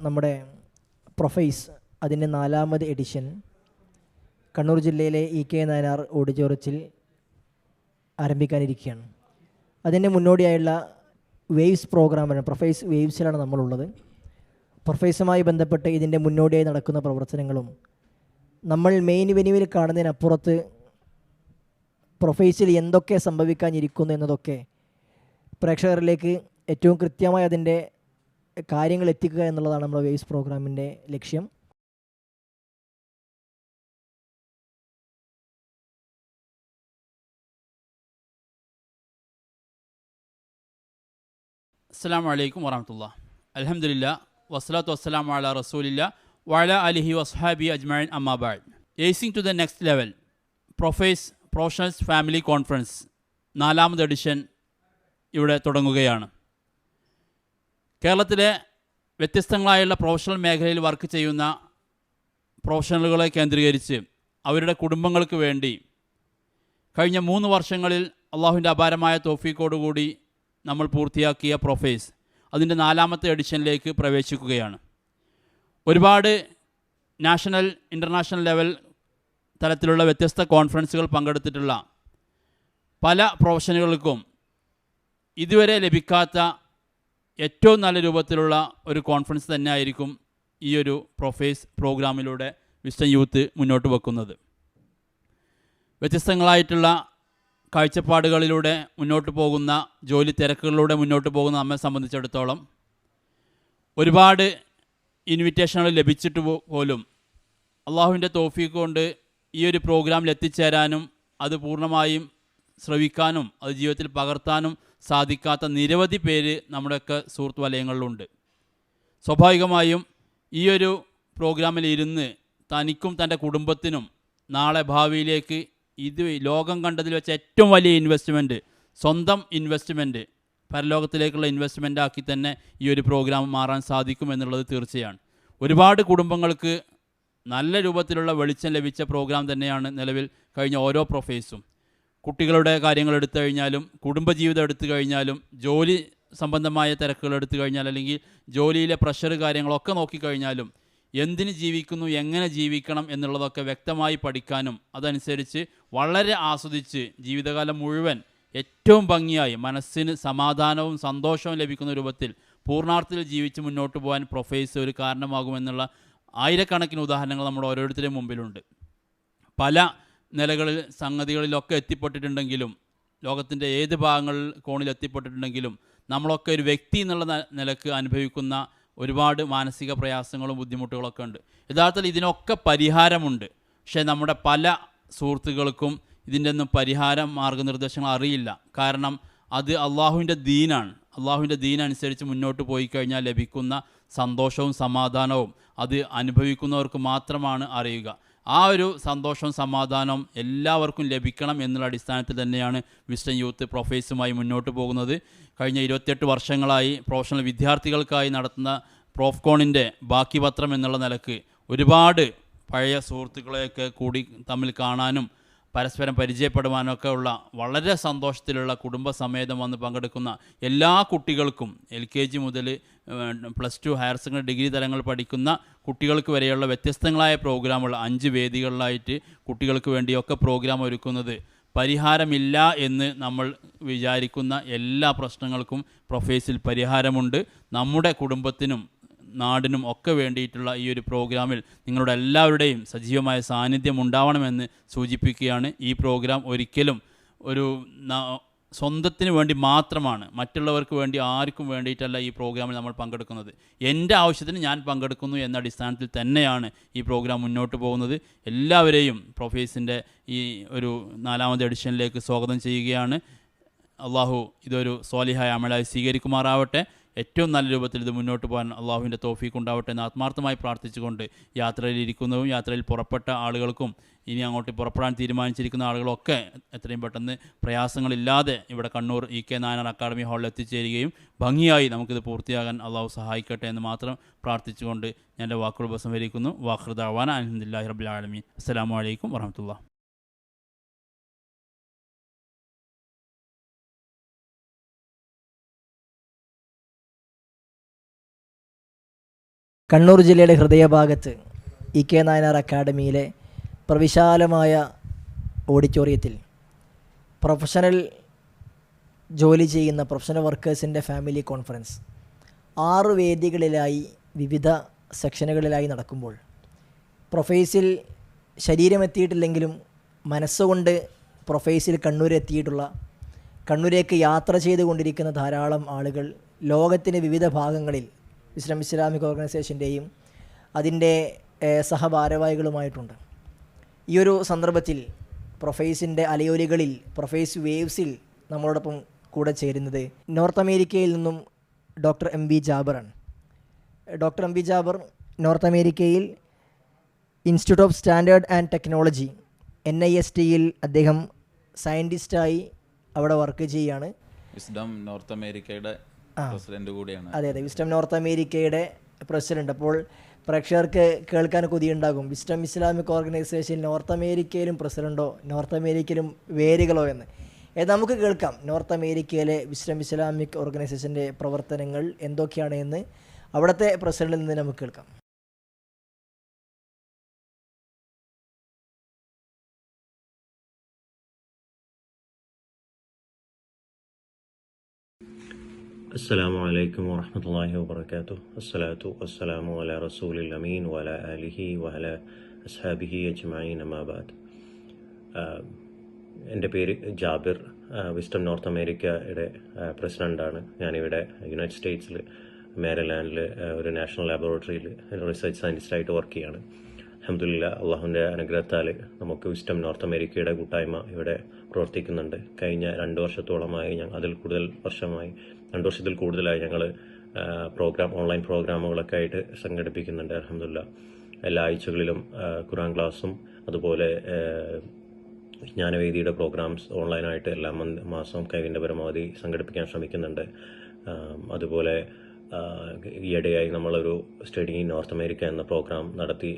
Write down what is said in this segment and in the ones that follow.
നമ്മുടെ പ്രൊഫൈസ് അതിൻ്റെ 4ാമത് എഡിഷൻ കണ്ണൂർ ജില്ലയിലെ EK നായനാർ ഓഡിറ്റോറിയത്തിൽ ആരംഭിക്കാനിരിക്കുകയാണ്. അതിൻ്റെ മുന്നോടിയായുള്ള വേവ്സ് പ്രോഗ്രാമാണ്. പ്രൊഫൈസ് വേവ്സിലാണ് നമ്മളുള്ളത്. പ്രൊഫൈസുമായി ബന്ധപ്പെട്ട് ഇതിൻ്റെ മുന്നോടിയായി നടക്കുന്ന പ്രവർത്തനങ്ങളും നമ്മൾ മെയിൻ വെന്യൂവിൽ കാണുന്നതിനപ്പുറത്ത് പ്രൊഫൈസിൽ എന്തൊക്കെ സംഭവിക്കാനിരിക്കുന്നു എന്നതൊക്കെ പ്രേക്ഷകരിലേക്ക് ഏറ്റവും കൃത്യമായി അതിൻ്റെ കാര്യങ്ങൾ എത്തിക്കുക എന്നുള്ളതാണ് നമ്മുടെ വേവ്സ് പ്രോഗ്രാമിൻ്റെ ലക്ഷ്യം. അസ്സലാമു അലൈക്കും വറഹ്മത്തുള്ളാഹി. അൽഹംദുലില്ലാ വസ്സലാത്തു വസ്സലാമു അലാ റസൂലില്ലാ വഅലാ അലിഹി വസ്ഹാബി അജ്മഈൻ അമ്മാ ബഅദ്. Acing to the next level പ്രൊഫൈസ് പ്രൊഫഷണൽസ് ഫാമിലി കോൺഫറൻസ് 4ാമത് എഡിഷൻ ഇവിടെ തുടങ്ങുകയാണ്. കേരളത്തിലെ വ്യത്യസ്തങ്ങളായുള്ള പ്രൊഫഷണൽ മേഖലയിൽ വർക്ക് ചെയ്യുന്ന പ്രൊഫഷണലുകളെ കേന്ദ്രീകരിച്ച് അവരുടെ കുടുംബങ്ങൾക്ക് വേണ്ടി കഴിഞ്ഞ 3 വർഷങ്ങളിൽ അള്ളാഹുവിൻ്റെ അപാരമായ തൗഫീഖോടുകൂടി നമ്മൾ പൂർത്തിയാക്കിയ പ്രൊഫൈസ് അതിൻ്റെ 4ാമത്തെ എഡിഷനിലേക്ക് പ്രവേശിക്കുകയാണ്. ഒരുപാട് നാഷണൽ ഇൻ്റർനാഷണൽ ലെവൽ തലത്തിലുള്ള വ്യത്യസ്ത കോൺഫറൻസുകൾ പങ്കെടുത്തിട്ടുള്ള പല പ്രൊഫഷനുകൾക്കും ഇതുവരെ ലഭിക്കാത്ത ഏറ്റവും നല്ല രൂപത്തിലുള്ള ഒരു കോൺഫറൻസ് തന്നെ ആയിരിക്കും ഈ ഒരു പ്രൊഫൈസ് പ്രോഗ്രാമിലൂടെ വിസ്ഡം യൂത്ത് മുന്നോട്ട് വെക്കുന്നത്. വ്യത്യസ്തങ്ങളായിട്ടുള്ള കാഴ്ചപ്പാടുകളിലൂടെ മുന്നോട്ട് പോകുന്ന ജോലി തിരക്കുകളിലൂടെ മുന്നോട്ട് പോകുന്ന നമ്മെ സംബന്ധിച്ചിടത്തോളം ഒരുപാട് ഇൻവിറ്റേഷനുകൾ ലഭിച്ചിട്ട് പോലും അള്ളാഹുവിൻ്റെ തൗഫീഖ് കൊണ്ട് ഈ ഒരു പ്രോഗ്രാമിൽ എത്തിച്ചേരാനും അത് പൂർണ്ണമായും ശ്രവിക്കാനും അത് ജീവിതത്തിൽ പകർത്താനും സാധിക്കാത്ത നിരവധി പേര് നമ്മുടെയൊക്കെ സുഹൃത്ത് വലയങ്ങളിലുണ്ട്. സ്വാഭാവികമായും ഈ ഒരു പ്രോഗ്രാമിൽ ഇരുന്ന് തനിക്കും തൻ്റെ കുടുംബത്തിനും നാളെ ഭാവിയിലേക്ക് ഇത് ലോകം കണ്ടതിൽ വെച്ച ഏറ്റവും വലിയ ഇൻവെസ്റ്റ്മെൻറ്റ്, സ്വന്തം ഇൻവെസ്റ്റ്മെൻറ്റ്, പരലോകത്തിലേക്കുള്ള ഇൻവെസ്റ്റ്മെൻ്റ് ആക്കി തന്നെ ഈ ഒരു പ്രോഗ്രാം മാറാൻ സാധിക്കും എന്നുള്ളത് തീർച്ചയാണ്. ഒരുപാട് കുടുംബങ്ങൾക്ക് നല്ല രൂപത്തിലുള്ള വെളിച്ചം ലഭിച്ച പ്രോഗ്രാം തന്നെയാണ് നിലവിൽ കഴിഞ്ഞ ഓരോ പ്രൊഫൈസും. കുട്ടികളുടെ കാര്യങ്ങൾ എടുത്തു കഴിഞ്ഞാലും കുടുംബജീവിതം എടുത്തു കഴിഞ്ഞാലും ജോലി സംബന്ധമായ തിരക്കുകൾ എടുത്തു കഴിഞ്ഞാൽ അല്ലെങ്കിൽ ജോലിയിലെ പ്രഷർ കാര്യങ്ങളൊക്കെ നോക്കിക്കഴിഞ്ഞാലും എന്തിന് ജീവിക്കുന്നു, എങ്ങനെ ജീവിക്കണം എന്നുള്ളതൊക്കെ വ്യക്തമായി പഠിക്കാനും അതനുസരിച്ച് വളരെ ആസ്വദിച്ച് ജീവിതകാലം മുഴുവൻ ഏറ്റവും ഭംഗിയായി മനസ്സിന് സമാധാനവും സന്തോഷവും ലഭിക്കുന്ന രൂപത്തിൽ പൂർണ്ണാർത്ഥത്തിൽ ജീവിച്ച് മുന്നോട്ട് പോകാൻ പ്രൊഫൈസ് ഒരു കാരണമാകുമെന്നുള്ള ആയിരക്കണക്കിന് ഉദാഹരണങ്ങൾ നമ്മുടെ ഓരോരുത്തരുടെയും മുമ്പിലുണ്ട്. പല നിലകളിൽ സംഗതികളിലൊക്കെ എത്തിപ്പെട്ടിട്ടുണ്ടെങ്കിലും ലോകത്തിൻ്റെ ഏത് ഭാഗങ്ങളിൽ കോണിൽ എത്തിപ്പെട്ടിട്ടുണ്ടെങ്കിലും നമ്മളൊക്കെ ഒരു വ്യക്തി എന്നുള്ള നിലക്ക് അനുഭവിക്കുന്ന ഒരുപാട് മാനസിക പ്രയാസങ്ങളും ബുദ്ധിമുട്ടുകളൊക്കെ ഉണ്ട്. യഥാർത്ഥത്തിൽ ഇതിനൊക്കെ പരിഹാരമുണ്ട്. പക്ഷേ നമ്മുടെ പല സുഹൃത്തുക്കൾക്കും ഇതിൻ്റെ ഒന്നും പരിഹാരം മാർഗ്ഗനിർദ്ദേശങ്ങൾ അറിയില്ല. കാരണം അത് അള്ളാഹുവിൻ്റെ ദീനാണ്. അള്ളാഹുവിൻ്റെ ദീനനുസരിച്ച് മുന്നോട്ട് പോയി കഴിഞ്ഞാൽ ലഭിക്കുന്ന സന്തോഷവും സമാധാനവും അത് അനുഭവിക്കുന്നവർക്ക് മാത്രമാണ് അറിയുക. ആ ഒരു സന്തോഷവും സമാധാനവും എല്ലാവർക്കും ലഭിക്കണം എന്നുള്ള അടിസ്ഥാനത്തിൽ തന്നെയാണ് വിസ്ഡം യൂത്ത് പ്രൊഫൈസുമായി മുന്നോട്ട് പോകുന്നത്. കഴിഞ്ഞ 28 വർഷങ്ങളായി പ്രൊഫഷണൽ വിദ്യാർത്ഥികൾക്കായി നടത്തുന്ന പ്രോഫ്കോണിൻ്റെ ബാക്കി പത്രം എന്നുള്ള നിലക്ക് ഒരുപാട് പഴയ സുഹൃത്തുക്കളെയൊക്കെ കൂടി തമ്മിൽ കാണാനും പരസ്പരം പരിചയപ്പെടുവാനൊക്കെ ഉള്ള വളരെ സന്തോഷത്തിലുള്ള കുടുംബസമേതം വന്ന് പങ്കെടുക്കുന്ന എല്ലാ കുട്ടികൾക്കും LKG മുതൽ +2 ഹയർ സെക്കൻഡറി ഡിഗ്രി തലങ്ങൾ പഠിക്കുന്ന കുട്ടികൾക്ക് വരെയുള്ള വ്യത്യസ്തങ്ങളായ പ്രോഗ്രാമുകൾ 5 വേദികളിലായിട്ട് കുട്ടികൾക്ക് വേണ്ടിയൊക്കെ പ്രോഗ്രാം ഒരുക്കുന്നത് പരിഹാരമില്ല എന്ന് നമ്മൾ വിചാരിക്കുന്ന എല്ലാ പ്രശ്നങ്ങൾക്കും പ്രൊഫൈസിൽ പരിഹാരമുണ്ട്. നമ്മുടെ കുടുംബത്തിനും നാടിനും ഒക്കെ വേണ്ടിയിട്ടുള്ള ഈ ഒരു പ്രോഗ്രാമിൽ നിങ്ങളുടെ എല്ലാവരുടെയും സജീവമായ സാന്നിധ്യം ഉണ്ടാവണമെന്ന് സൂചിപ്പിക്കുകയാണ്. ഈ പ്രോഗ്രാം ഒരിക്കലും ഒരു സ്വന്തത്തിന് വേണ്ടി മാത്രമാണ്, മറ്റുള്ളവർക്ക് വേണ്ടി ആർക്കും വേണ്ടിയിട്ടല്ല ഈ പ്രോഗ്രാമിൽ നമ്മൾ പങ്കെടുക്കുന്നത്. എൻ്റെ ആവശ്യത്തിന് ഞാൻ പങ്കെടുക്കുന്നു എന്ന അടിസ്ഥാനത്തിൽ തന്നെയാണ് ഈ പ്രോഗ്രാം മുന്നോട്ട് പോകുന്നത്. എല്ലാവരെയും പ്രൊഫൈസിൻ്റെ ഈ ഒരു 4ാമത് എഡിഷനിലേക്ക് സ്വാഗതം ചെയ്യുകയാണ്. അള്ളാഹു ഇതൊരു സ്വാലിഹായ അമലായി സ്വീകരിക്കുമാറാവട്ടെ. ഏറ്റവും നല്ല രൂപത്തിൽ ഇത് മുന്നോട്ട് പോകാൻ അള്ളാഹുവിൻ്റെ തൗഫീഖ് ഉണ്ടാവട്ടെ എന്ന് ആത്മാർത്ഥമായി പ്രാർത്ഥിച്ചുകൊണ്ട് യാത്രയിലിരിക്കുന്നതും യാത്രയിൽ പുറപ്പെട്ട ആളുകൾക്കും ഇനി അങ്ങോട്ട് പുറപ്പെടാൻ തീരുമാനിച്ചിരിക്കുന്ന ആളുകളൊക്കെ എത്രയും പെട്ടെന്ന് പ്രയാസങ്ങളില്ലാതെ ഇവിടെ കണ്ണൂർ EK നായനാർ അക്കാദമി ഹാളിൽ എത്തിച്ചേരുകയും ഭംഗിയായി നമുക്കിത് പൂർത്തിയാകാൻ അള്ളാഹു സഹായിക്കട്ടെ എന്ന് മാത്രം പ്രാർത്ഥിച്ചുകൊണ്ട് ഞാൻ എൻ്റെ വാക്കുകൾ ഉപസംഹരിക്കുന്നു. വാഖിറു ദഅ്വാനാ അൽഹംദുലില്ലാഹി റബ്ബിൽ ആലമീൻ. അസ്സലാമു അലൈക്കും വറഹ്മത്തുള്ളാഹി. കണ്ണൂർ ജില്ലയുടെ ഹൃദയഭാഗത്ത് ഇ കെ നായനാർ അക്കാഡമിയിലെ പ്രവിശാലമായ ഓഡിറ്റോറിയത്തിൽ പ്രൊഫഷണൽ ജോലി ചെയ്യുന്ന പ്രൊഫഷണൽ വർക്കേഴ്സിൻ്റെ ഫാമിലി കോൺഫറൻസ് 6 വേദികളിലായി വിവിധ സെക്ഷനുകളിലായി നടക്കുമ്പോൾ പ്രൊഫൈസിൽ ശരീരമെത്തിയിട്ടില്ലെങ്കിലും മനസ്സുകൊണ്ട് പ്രൊഫൈസിൽ കണ്ണൂരെത്തിയിട്ടുള്ള, കണ്ണൂരേക്ക് യാത്ര ചെയ്തുകൊണ്ടിരിക്കുന്ന ധാരാളം ആളുകൾ ലോകത്തിൻ്റെ വിവിധ ഭാഗങ്ങളിൽ വിസ്ഡം ഇസ്ലാമിക് ഓർഗനൈസേഷൻ്റെയും അതിൻ്റെ സഹഭാരവാഹികളുമായിട്ടുണ്ട്. ഈ ഒരു സന്ദർഭത്തിൽ പ്രൊഫൈസിൻ്റെ അലയൊലികളിൽ, പ്രൊഫൈസ് വേവ്സിൽ നമ്മളോടൊപ്പം കൂടെ ചേരുന്നത് നോർത്ത് അമേരിക്കയിൽ നിന്നും ഡോക്ടർ എം വി ജാബറാണ്. Doctor M V Jabar North അമേരിക്കയിൽ institute of standard and technology NISTയിൽ അദ്ദേഹം സയൻറ്റിസ്റ്റായി അവിടെ വർക്ക് ചെയ്യുകയാണ്. വിസ്ഡം നോർത്ത് അമേരിക്കയുടെ പ്രസിഡന്റ് കൂടിയാണ്. അതെ, വിസ്ഡം നോർത്ത് അമേരിക്കയുടെ പ്രസിഡന്റ്. അപ്പോൾ പ്രേക്ഷകർക്ക് കേൾക്കാൻ കൊതിയുണ്ടാകും, വിസ്ഡം ഇസ്ലാമിക് ഓർഗനൈസേഷൻ നോർത്ത് അമേരിക്കയിലും പ്രസിഡന്റോ നോർത്ത് അമേരിക്കയിലും വേരുകളോ എന്ന്. നമുക്ക് കേൾക്കാം നോർത്ത് അമേരിക്കയിലെ വിസ്ഡം ഇസ്ലാമിക് ഓർഗനൈസേഷൻ്റെ പ്രവർത്തനങ്ങൾ എന്തൊക്കെയാണ് എന്ന് അവിടുത്തെ പ്രസിഡന്റിൽ നിന്ന് നമുക്ക് കേൾക്കാം. السلام عليكم ورحمة الله وبركاته. الصلاة والسلام على رسول الأمين وعلى آله وعلى أصحابه أجمعين ما بعد. എൻ്റെ പേര് ജാബിർ, വിസ്ഡം നോർത്ത് അമേരിക്കയുടെ പ്രസിഡൻ്റാണ്. ഞാനിവിടെ യുണൈറ്റഡ് സ്റ്റേറ്റ്സിൽ മേരിലാൻഡിൽ ഒരു നാഷണൽ ലാബോറട്ടറിയിൽ റിസർച്ച് സയൻറ്റിസ്റ്റായിട്ട് വർക്ക് ചെയ്യാണ്. അൽഹംദുലില്ലാ, അള്ളാഹുവിൻ്റെ അനുഗ്രഹത്താൽ നമുക്ക് വിസ്ഡം നോർത്ത് അമേരിക്കയുടെ കൂട്ടായ്മ ഇവിടെ പ്രവർത്തിക്കുന്നുണ്ട്. കഴിഞ്ഞ 2 വർഷത്തോളമായി, 2 വർഷത്തിൽ കൂടുതലായി ഞങ്ങൾ ഓൺലൈൻ പ്രോഗ്രാമുകളൊക്കെ ആയിട്ട് സംഘടിപ്പിക്കുന്നുണ്ട്. അൽഹംദുലില്ലാ, എല്ലാ ആഴ്ചകളിലും ഖുർആൻ ക്ലാസ്സും അതുപോലെ വിജ്ഞാനവേദിയുടെ പ്രോഗ്രാംസ് ഓൺലൈനായിട്ട് എല്ലാ മാസവും കഴിവിൻ്റെ പരമാവധി സംഘടിപ്പിക്കാൻ ശ്രമിക്കുന്നുണ്ട്. അതുപോലെ ഈയിടെയായി നമ്മളൊരു സ്റ്റഡി ഇൻ നോർത്ത് അമേരിക്ക എന്ന പ്രോഗ്രാം നടത്തി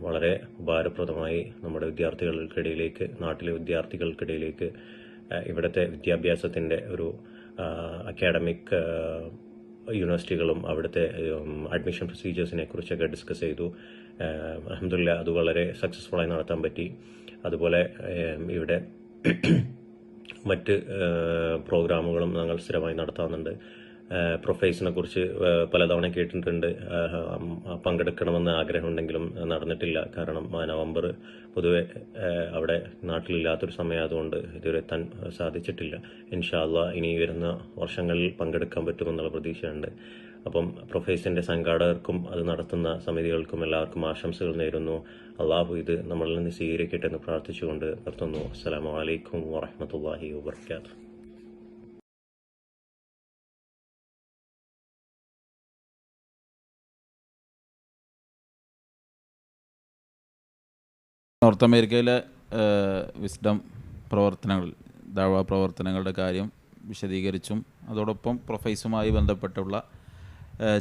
വളരെ ഉപകാരപ്രദമായി നമ്മുടെ നാട്ടിലെ വിദ്യാർത്ഥികൾക്കിടയിലേക്ക് ഇവിടുത്തെ വിദ്യാഭ്യാസത്തിൻ്റെ ഒരു അക്കാഡമിക് യൂണിവേഴ്സിറ്റികളും അവിടുത്തെ അഡ്മിഷൻ പ്രൊസീജിയേഴ്സിനെ കുറിച്ചൊക്കെ ഡിസ്കസ് ചെയ്തു. അൽഹംദുലില്ലാ, അത് വളരെ സക്സസ്ഫുള്ളായി നടത്താൻ പറ്റി. അതുപോലെ ഇവിടെ മറ്റ് പ്രോഗ്രാമുകളും ഞങ്ങൾ സ്ഥിരമായി നടത്താറുണ്ട്. പ്രൊഫൈസിനെ കുറിച്ച് പലതവണ കേട്ടിട്ടുണ്ട്. പങ്കെടുക്കണമെന്ന് ആഗ്രഹമുണ്ടെങ്കിലും നടന്നിട്ടില്ല. കാരണം നവംബർ പൊതുവെ അവിടെ നാട്ടിലില്ലാത്തൊരു സമയമായതുകൊണ്ട് ഇതുവരെ എത്താൻ സാധിച്ചിട്ടില്ല. ഇൻഷാ അല്ലാഹ് ഇനി വരുന്ന വർഷങ്ങളിൽ പങ്കെടുക്കാൻ പറ്റുമെന്നുള്ള പ്രതീക്ഷയുണ്ട്. അപ്പം പ്രൊഫൈസിൻ്റെ സംഘാടകർക്കും അത് നടത്തുന്ന സമിതികൾക്കും എല്ലാവർക്കും ആശംസകൾ നേരുന്നു. അള്ളാഹു ഇത് നമ്മളിൽ നിന്ന് സ്വീകരിക്കട്ടെ എന്ന് പ്രാർത്ഥിച്ചുകൊണ്ട് നിർത്തുന്നു. അസ്സലാമു അലൈക്കും വറഹ്മത്തുള്ളാഹി വബറകാതുഹു. നോർത്ത് അമേരിക്കയിലെ വിസ്ഡം പ്രവർത്തനങ്ങൾ, ദഅ്വ പ്രവർത്തനങ്ങളുടെ കാര്യം വിശദീകരിച്ചും അതോടൊപ്പം പ്രൊഫൈസുമായി ബന്ധപ്പെട്ടുള്ള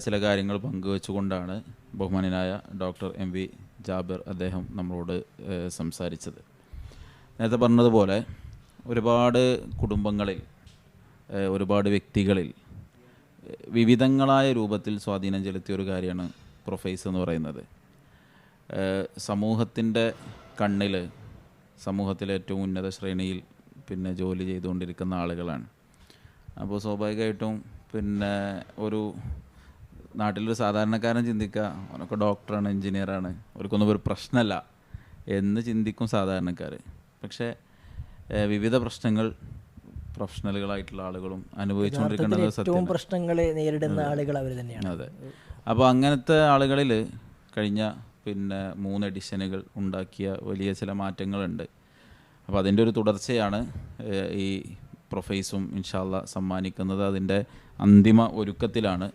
ചില കാര്യങ്ങൾ പങ്കുവെച്ചുകൊണ്ടാണ് ബഹുമാന്യനായ ഡോക്ടർ എം വി ജാബിർ അദ്ദേഹം നമ്മളോട് സംസാരിച്ചത്. നേരത്തെ പറഞ്ഞതുപോലെ ഒരുപാട് കുടുംബങ്ങളിൽ, ഒരുപാട് വ്യക്തികളിൽ വിവിധങ്ങളായ രൂപത്തിൽ സ്വാധീനം ചെലുത്തിയ ഒരു കാര്യമാണ് പ്രൊഫൈസ് എന്ന് പറയുന്നത്. സമൂഹത്തിൻ്റെ കണ്ണിൽ, സമൂഹത്തിലെ ഏറ്റവും ഉന്നത ശ്രേണിയിൽ ജോലി ചെയ്തുകൊണ്ടിരിക്കുന്ന ആളുകളാണ്. അപ്പോൾ സ്വാഭാവികമായിട്ടും ഒരു നാട്ടിലൊരു സാധാരണക്കാരൻ ചിന്തിക്കുക, അവനൊക്കെ ഡോക്ടറാണ്, എൻജിനീയറാണ്, അവർക്കൊന്നും ഒരു പ്രശ്നമല്ല എന്ന് ചിന്തിക്കും സാധാരണക്കാർ. പക്ഷേ വിവിധ പ്രശ്നങ്ങൾ പ്രൊഫഷണലുകളായിട്ടുള്ള ആളുകളും അനുഭവിച്ചുകൊണ്ടിരിക്കേണ്ടത് പ്രശ്നങ്ങൾ നേരിടുന്ന ആളുകൾ അവർ തന്നെയാണ്. അതെ. അപ്പോൾ അങ്ങനത്തെ ആളുകളിൽ കഴിഞ്ഞ 3 എഡിഷനുകൾ ഉണ്ടാക്കിയ വലിയ ചില മാറ്റങ്ങളുണ്ട്. അപ്പോൾ അതിൻ്റെ ഒരു തുടർച്ചയാണ് ഈ പ്രൊഫൈസും ഇൻഷാ അല്ലാഹ് സമ്മാനിക്കുന്നത്. അതിൻ്റെ അന്തിമ ഒരുക്കത്തിലാണ്.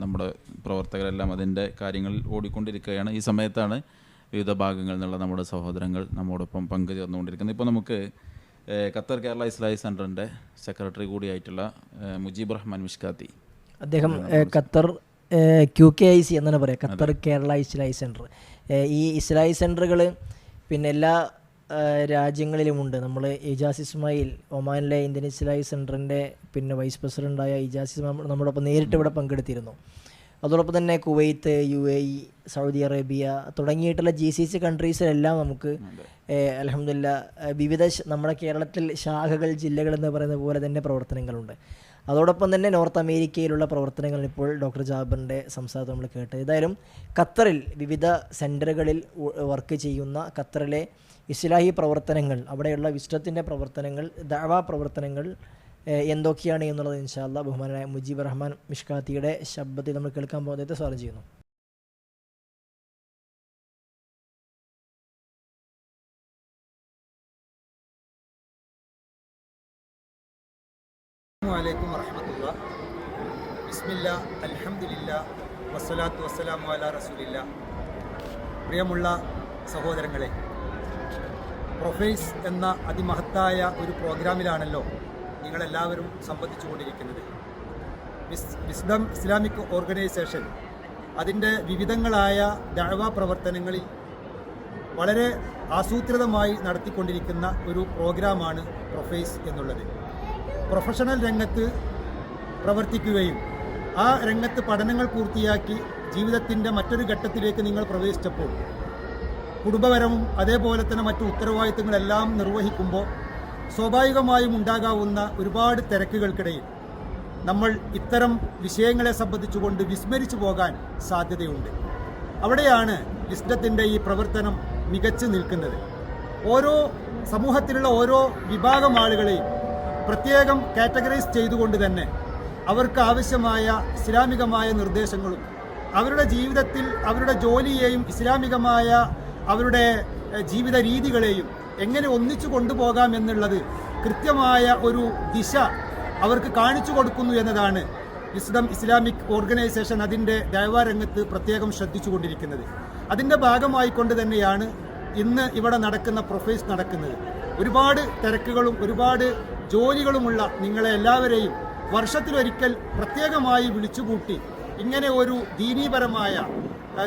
നമ്മുടെ പ്രവർത്തകരെല്ലാം അതിൻ്റെ കാര്യങ്ങളിൽ ഓടിക്കൊണ്ടിരിക്കുകയാണ്. ഈ സമയത്താണ് വിവിധ ഭാഗങ്ങളിൽ നിന്നുള്ള നമ്മുടെ സഹോദരങ്ങൾ നമ്മോടൊപ്പം പങ്കുചേർന്നുകൊണ്ടിരിക്കുന്നത്. ഇപ്പോൾ നമുക്ക് ഖത്തർ കേരള ഇസ്ലാഹി സെൻറ്ററിൻ്റെ സെക്രട്ടറി കൂടിയായിട്ടുള്ള മുജീബ് റഹ്മാൻ മിഷ്കാത്തി, അദ്ദേഹം ഖത്തർ QKIC എന്നാണ് പറയുക, ഖത്തർ കേരള ഇസ്ലാഹി സെൻറ്റർ. ഈ ഇസ്ലാഹി സെൻറ്ററുകൾ എല്ലാ രാജ്യങ്ങളിലുമുണ്ട്. നമ്മൾ ഇജാസ് ഇസ്മായിൽ ഒമാനിലെ ഇന്ത്യൻ ഇസ്ലാഹി സെൻറ്ററിൻ്റെ വൈസ് പ്രസിഡൻ്റായ ഇജാസ് ഇസ്മായിൽ നമ്മളോടൊപ്പം നേരിട്ട് ഇവിടെ പങ്കെടുത്തിരുന്നു. അതോടൊപ്പം തന്നെ കുവൈത്ത്, UAE, സൗദി അറേബ്യ തുടങ്ങിയിട്ടുള്ള GCC കൺട്രീസിലെല്ലാം നമുക്ക് അൽഹംദുലില്ലാ വിവിധ നമ്മുടെ കേരളത്തിൽ ശാഖകൾ, ജില്ലകൾ എന്ന് പറയുന്ന പോലെ തന്നെ പ്രവർത്തനങ്ങളുണ്ട്. അതോടൊപ്പം തന്നെ നോർത്ത് അമേരിക്കയിലുള്ള പ്രവർത്തനങ്ങൾ ഇപ്പോൾ ഡോക്ടർ ജാബറിൻ്റെ സംസാരം നമ്മൾ കേട്ടത്. ഏതായാലും ഖത്തറിൽ വിവിധ സെൻറ്ററുകളിൽ വർക്ക് ചെയ്യുന്ന ഖത്തറിലെ ഇസ്ലാഹി പ്രവർത്തനങ്ങൾ, അവിടെയുള്ള വിസ്ഡത്തിൻ്റെ പ്രവർത്തനങ്ങൾ, ദഅവാ പ്രവർത്തനങ്ങൾ എന്തൊക്കെയാണ് എന്നുള്ളത് ഇൻഷാ അല്ലാഹ് ബഹുമാനായ മുജീബ് റഹ്മാൻ മിഷ്കാത്തിയുടെ ശബ്ദത്തിൽ നമ്മൾ കേൾക്കാൻ പോകുന്നത് സ്വാഗതം ചെയ്യുന്നു. അലൈക്കും വറഹ്മത്തുള്ളാഹി. ബിസ്മില്ലാ, അൽഹംദുലില്ലാ, വസ്സലാത്തു വസ്സലാമു അലാ റസൂലില്ലാ. പ്രിയമുള്ള സഹോദരങ്ങളെ, പ്രൊഫൈസ് എന്ന അതിമഹത്തായ ഒരു പ്രോഗ്രാമിലാണല്ലോ നിങ്ങളെല്ലാവരും സംബന്ധിച്ചു കൊണ്ടിരിക്കുന്നത്. വിസ്ഡം ഇസ്ലാമിക് ഓർഗനൈസേഷൻ അതിൻ്റെ വിവിധങ്ങളായ ദഅവാ പ്രവർത്തനങ്ങളിൽ വളരെ ആസൂത്രിതമായി നടത്തിക്കൊണ്ടിരിക്കുന്ന ഒരു പ്രോഗ്രാമാണ് പ്രൊഫൈസ് എന്നുള്ളത്. പ്രൊഫഷണൽ രംഗത്ത് പ്രവർത്തിക്കുകയും ആ രംഗത്ത് പഠനങ്ങൾ പൂർത്തിയാക്കി ജീവിതത്തിൻ്റെ മറ്റൊരു ഘട്ടത്തിലേക്ക് നിങ്ങൾ പ്രവേശിച്ചപ്പോൾ കുടുംബപരവും അതേപോലെ തന്നെ മറ്റു ഉത്തരവാദിത്തങ്ങളെല്ലാം നിർവഹിക്കുമ്പോൾ സ്വാഭാവികമായും ഉണ്ടാകാവുന്ന ഒരുപാട് തിരക്കുകൾക്കിടയിൽ നമ്മൾ ഇത്തരം വിഷയങ്ങളെ സംബന്ധിച്ചുകൊണ്ട് വിസ്മരിച്ചു പോകാൻ സാധ്യതയുണ്ട്. അവിടെയാണ് വിസ്ഡത്തിൻ്റെ ഈ പ്രവർത്തനം മികച്ചു നിൽക്കുന്നത്. ഓരോ സമൂഹത്തിലുള്ള ഓരോ വിഭാഗം ആളുകളെയും പ്രത്യേകം കാറ്റഗറൈസ് ചെയ്തുകൊണ്ട് തന്നെ അവർക്ക് ആവശ്യമായ ഇസ്ലാമികമായ നിർദ്ദേശങ്ങളും അവരുടെ ജീവിതത്തിൽ അവരുടെ ജോലിയെയും ഇസ്ലാമികമായ അവരുടെ ജീവിത രീതികളെയും എങ്ങനെ ഒന്നിച്ചു കൊണ്ടുപോകാം എന്നുള്ളത് കൃത്യമായ ഒരു ദിശ അവർക്ക് കാണിച്ചു കൊടുക്കുന്നു എന്നതാണ് വിസ്ഡം ഇസ്ലാമിക് ഓർഗനൈസേഷൻ അതിൻ്റെ ദഅവാ രംഗത്ത് പ്രത്യേകം ശ്രദ്ധിച്ചുകൊണ്ടിരിക്കുന്നത്. അതിൻ്റെ ഭാഗമായിക്കൊണ്ട് തന്നെയാണ് ഇന്ന് ഇവിടെ നടക്കുന്ന പ്രൊഫൈസ് നടക്കുന്നത്. ഒരുപാട് തിരക്കുകളും ഒരുപാട് ജോലികളുമുള്ള നിങ്ങളെ എല്ലാവരെയും വർഷത്തിലൊരിക്കൽ പ്രത്യേകമായി വിളിച്ചുകൂട്ടി ഇങ്ങനെ ഒരു ദീനീപരമായ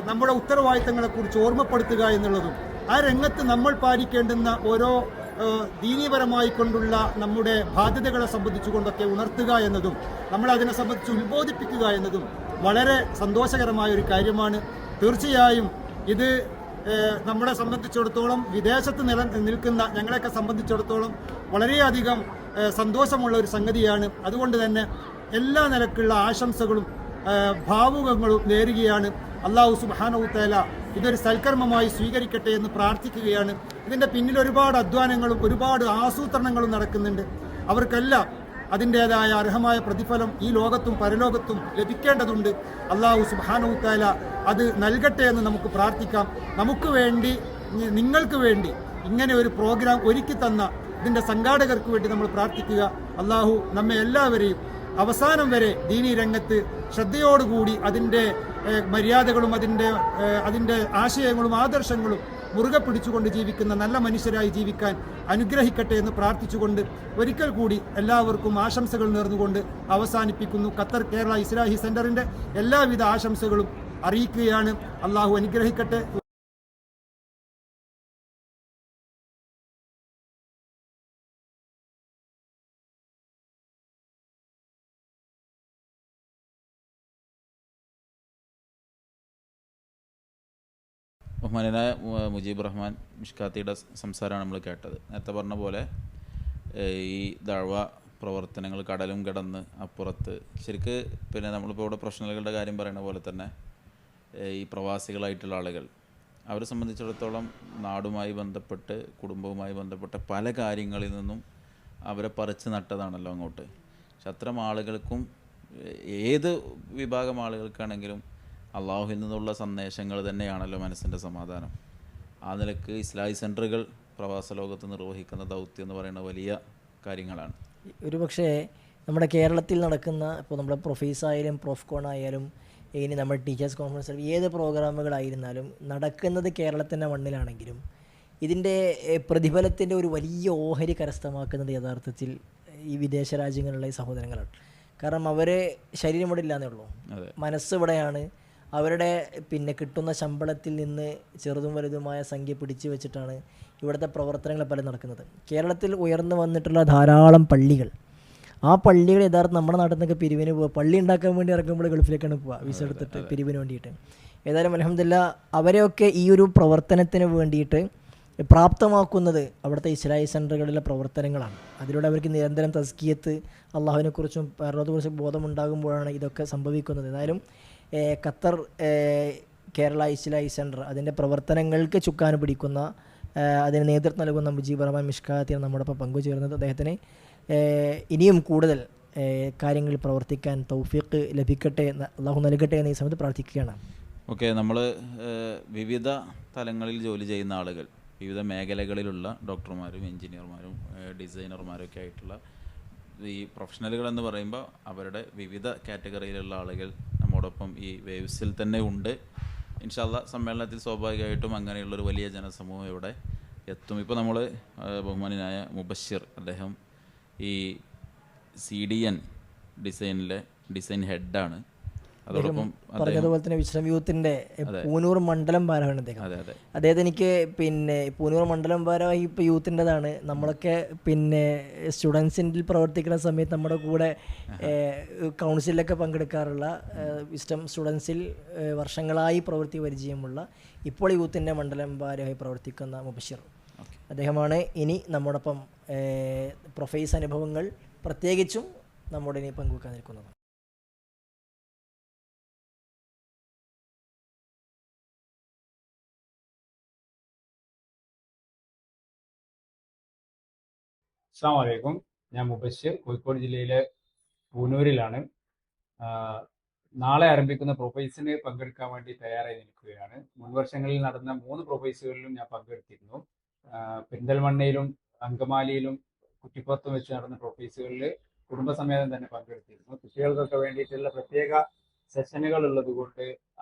നമ്മുടെ ഉത്തരവാദിത്തങ്ങളെക്കുറിച്ച് ഓർമ്മപ്പെടുത്തുക എന്നുള്ളതും ആ രംഗത്ത് നമ്മൾ പാലിക്കേണ്ടുന്ന ഓരോ ദീനീപരമായി കൊണ്ടുള്ള നമ്മുടെ ബാധ്യതകളെ സംബന്ധിച്ചുകൊണ്ടൊക്കെ ഉണർത്തുക എന്നതും നമ്മളതിനെ സംബന്ധിച്ച് ഉത്ബോധിപ്പിക്കുക എന്നതും വളരെ സന്തോഷകരമായ ഒരു കാര്യമാണ്. തീർച്ചയായും ഇത് നമ്മളെ സംബന്ധിച്ചിടത്തോളം വിദേശത്ത് നിൽക്കുന്ന ഞങ്ങളെയൊക്കെ സംബന്ധിച്ചിടത്തോളം വളരെയധികം സന്തോഷമുള്ള ഒരു സംഗതിയാണ്. അതുകൊണ്ട് തന്നെ എല്ലാ നിലക്കുള്ള ആശംസകളും ഭാവുകങ്ങളും നേരുകയാണ്. അല്ലാഹു സുബ്ഹാനഹു തആല ഇതൊരു സൽക്കർമ്മമായി സ്വീകരിക്കട്ടെ എന്ന് പ്രാർത്ഥിക്കുകയാണ്. ഇതിൻ്റെ പിന്നിൽ ഒരുപാട് അധ്വാനങ്ങളും ഒരുപാട് ആസൂത്രണങ്ങളും നടക്കുന്നുണ്ട്. അവർക്കെല്ലാം അതിൻ്റേതായ അർഹമായ പ്രതിഫലം ഈ ലോകത്തും പരലോകത്തും ലഭിക്കേണ്ടതുണ്ട്. അല്ലാഹു സുബ്ഹാനഹു തആല അത് നൽകട്ടെ എന്ന് നമുക്ക് പ്രാർത്ഥിക്കാം. നമുക്ക് വേണ്ടി, നിങ്ങൾക്ക് വേണ്ടി ഇങ്ങനെ ഒരു പ്രോഗ്രാം ഒരുക്കി തന്ന ഇതിൻ്റെ സംഘാടകർക്ക് വേണ്ടി നമ്മൾ പ്രാർത്ഥിക്കുക. അല്ലാഹു നമ്മെ എല്ലാവരെയും അവസാനം വരെ ദീനീ രംഗത്ത് ശ്രദ്ധയോടുകൂടി അതിൻ്റെ മര്യാദകളും അതിൻ്റെ ആശയങ്ങളും ആദർശങ്ങളും മുറുകെ പിടിച്ചുകൊണ്ട് ജീവിക്കുന്ന നല്ല മനുഷ്യരായി ജീവിക്കാൻ അനുഗ്രഹിക്കട്ടെ എന്ന് പ്രാർത്ഥിച്ചുകൊണ്ട് ഒരിക്കൽ കൂടി എല്ലാവർക്കും ആശംസകൾ നേർന്നുകൊണ്ട് അവസാനിപ്പിക്കുന്നു. ഖത്തർ കേരള ഇസ്ലാഹി സെൻ്ററിൻ്റെ എല്ലാവിധ ആശംസകളും അറിയിക്കുകയാണ്. അള്ളാഹു അനുഗ്രഹിക്കട്ടെ. ബഹുമാനായ മുജീബ് റഹ്മാൻ മിഷ്കാത്തിയുടെ സംസാരമാണ് നമ്മൾ കേട്ടത്. നേരത്തെ പറഞ്ഞ പോലെ ഈ ദഅവാ പ്രവർത്തനങ്ങൾ കടലും കടന്ന് അപ്പുറത്ത് ശരിക്ക് പിന്നെ നമ്മളിപ്പോൾ ഇവിടെ പ്രൊഫഷണലുകളുടെ കാര്യം പറയുന്ന പോലെ തന്നെ ഈ പ്രവാസികളായിട്ടുള്ള ആളുകൾ അവരെ സംബന്ധിച്ചിടത്തോളം നാടുമായി ബന്ധപ്പെട്ട് കുടുംബവുമായി ബന്ധപ്പെട്ട പല കാര്യങ്ങളിൽ നിന്നും അവരെ പറിച്ച് നട്ടതാണല്ലോ അങ്ങോട്ട്. പക്ഷെ അത്തരം ആളുകൾക്കും ഏത് വിഭാഗം ആളുകൾക്കാണെങ്കിലും അള്ളാഹുവിൽ നിന്നുള്ള സന്ദേശങ്ങൾ തന്നെയാണല്ലോ മനസ്സിൻ്റെ സമാധാനം. ആ നിലക്ക് ഇസ്ലാഹി സെൻറ്ററുകൾ പ്രവാസ ലോകത്ത് നിർവഹിക്കുന്ന ദൗത്യം എന്ന് പറയുന്ന വലിയ കാര്യങ്ങളാണ്. ഒരു പക്ഷേ നമ്മുടെ കേരളത്തിൽ നടക്കുന്ന ഇപ്പോൾ നമ്മുടെ പ്രൊഫീസ് ആയാലും പ്രൊഫ്കോൺ ആയാലും ഇനി നമ്മുടെ ടീച്ചേഴ്സ് കോൺഫറൻസ് ഏത് പ്രോഗ്രാമുകളായിരുന്നാലും നടക്കുന്നത് കേരളത്തിൻ്റെ മണ്ണിലാണെങ്കിലും ഇതിൻ്റെ പ്രതിഫലത്തിൻ്റെ ഒരു വലിയ ഓഹരി കരസ്ഥമാക്കുന്നത് യഥാർത്ഥത്തിൽ ഈ വിദേശ രാജ്യങ്ങളിലെ സഹോദരങ്ങളാണ്. കാരണം അവരെ ശരീരം ഇവിടെ ഇല്ലാന്നേ ഉള്ളൂ, മനസ്സ് ഇവിടെയാണ്. അവരുടെ പിന്നെ കിട്ടുന്ന ശമ്പളത്തിൽ നിന്ന് ചെറുതും വലുതുമായ സംഖ്യ പിടിച്ചു വെച്ചിട്ടാണ് ഇവിടുത്തെ പ്രവർത്തനങ്ങൾ പലരും നടക്കുന്നത്. കേരളത്തിൽ ഉയർന്നു വന്നിട്ടുള്ള ധാരാളം പള്ളികൾ, ആ പള്ളികൾ യഥാർത്ഥം നമ്മുടെ നാട്ടിൽ നിന്നൊക്കെ പിരിവിന് പോവുക, പള്ളി ഉണ്ടാക്കാൻ വേണ്ടി ഇറങ്ങുമ്പോൾ ഗൾഫിലേക്കാണ് പോവുക വിസ എടുത്തിട്ട് പിരിവിന് വേണ്ടിയിട്ട്. ഏതായാലും അൽഹംദുലില്ലാ അവരെയൊക്കെ ഈ ഒരു പ്രവർത്തനത്തിന് വേണ്ടിയിട്ട് പ്രാപ്തമാക്കുന്നത് അവിടുത്തെ ഇസ്ലാഹി സെൻ്ററുകളിലെ പ്രവർത്തനങ്ങളാണ്. അതിലൂടെ അവർക്ക് നിരന്തരം തസ്കിയത്ത് അള്ളാഹുവിനെക്കുറിച്ചും പരലോകത്തെക്കുറിച്ചും ബോധമുണ്ടാകുമ്പോഴാണ് ഇതൊക്കെ സംഭവിക്കുന്നത്. ഏതായാലും ഖത്തർ കേരള ഇസ്ലാഹി സെൻറ്റർ അതിൻ്റെ പ്രവർത്തനങ്ങൾക്ക് ചുക്കാൻ പിടിക്കുന്ന അതിന് നേതൃത്വം നൽകുന്ന മുജീബ് റഹ്മാൻ മിഷ്കാത്തിയാണ് നമ്മോടൊപ്പം പങ്കുചേർന്നത്. അദ്ദേഹത്തിന് ഇനിയും കൂടുതൽ കാര്യങ്ങളിൽ പ്രവർത്തിക്കാൻ തൗഫീഖ് ലഭിക്കട്ടെ, അള്ളാഹു നൽകട്ടെ എന്ന് ഈ സമയത്ത് പ്രാർത്ഥിക്കുകയാണ്. ഓക്കെ, നമ്മൾ വിവിധ തലങ്ങളിൽ ജോലി ചെയ്യുന്ന ആളുകൾ, വിവിധ മേഖലകളിലുള്ള ഡോക്ടർമാരും എൻജിനീയർമാരും ഡിസൈനർമാരും ഒക്കെ ആയിട്ടുള്ള ഈ പ്രൊഫഷണലുകൾ എന്ന് പറയുമ്പോൾ അവരുടെ വിവിധ കാറ്റഗറിയിലുള്ള ആളുകൾ നമ്മോടൊപ്പം ഈ വേവ്സിൽ തന്നെ ഉണ്ട്. ഇൻഷാ അല്ലാഹ് സമ്മേളനത്തിൽ സ്വാഭാവികമായിട്ടും അങ്ങനെയുള്ളൊരു വലിയ ജനസമൂഹം ഇവിടെ എത്തും. ഇപ്പോൾ നമ്മൾ ബഹുമാനായ മുബശ്ശിർ, അദ്ദേഹം ഈ CDN ഡിസൈൻ ഹെഡാണ്. അതോടൊപ്പം പറഞ്ഞതുപോലെ തന്നെ വിശ്രം യൂത്തിൻ്റെ പൂനൂർ മണ്ഡലം ഭാരമാണ് അദ്ദേഹം. അദ്ദേഹത്തെ എനിക്ക് പൂനൂർ മണ്ഡലം ഭാരമായി ഇപ്പോൾ യൂത്തിൻ്റെതാണ്. നമ്മളൊക്കെ സ്റ്റുഡൻസിൽ പ്രവർത്തിക്കുന്ന സമയത്ത് നമ്മുടെ കൂടെ കൗൺസിലൊക്കെ പങ്കെടുക്കാറുള്ള വിസ്റ്റം സ്റ്റുഡൻസിൽ വർഷങ്ങളായി പ്രവൃത്തി പരിചയമുള്ള ഇപ്പോൾ യൂത്തിൻ്റെ മണ്ഡലം ഭാരമായി പ്രവർത്തിക്കുന്ന മുബശ്ശിർ അദ്ദേഹമാണ് ഇനി നമ്മോടൊപ്പം പ്രൊഫൈസ് അനുഭവങ്ങൾ പ്രത്യേകിച്ചും നമ്മോട് ഇനി പങ്കുവെക്കാൻ നിൽക്കുന്നത്. അസ്സലാമു അലൈക്കും. ഞാൻ മുബശ്ശിർ, കോഴിക്കോട് ജില്ലയിലെ പൂനൂരിലാണ്. നാളെ ആരംഭിക്കുന്ന പ്രൊഫൈസിന് പങ്കെടുക്കാൻ വേണ്ടി തയ്യാറായി നിൽക്കുകയാണ്. മുൻവർഷങ്ങളിൽ നടന്ന 3 പ്രൊഫൈസുകളിലും ഞാൻ പങ്കെടുത്തിരുന്നു. പെരിന്തൽമണ്ണയിലും അങ്കമാലിയിലും കുറ്റിപ്പുറത്തും വെച്ച് നടന്ന പ്രൊഫൈസുകളിൽ കുടുംബസമേതം തന്നെ പങ്കെടുത്തിരുന്നു. കുട്ടികൾക്കൊക്കെ വേണ്ടിയിട്ടുള്ള പ്രത്യേക സെഷനുകൾ ഉള്ളത് കൊണ്ട്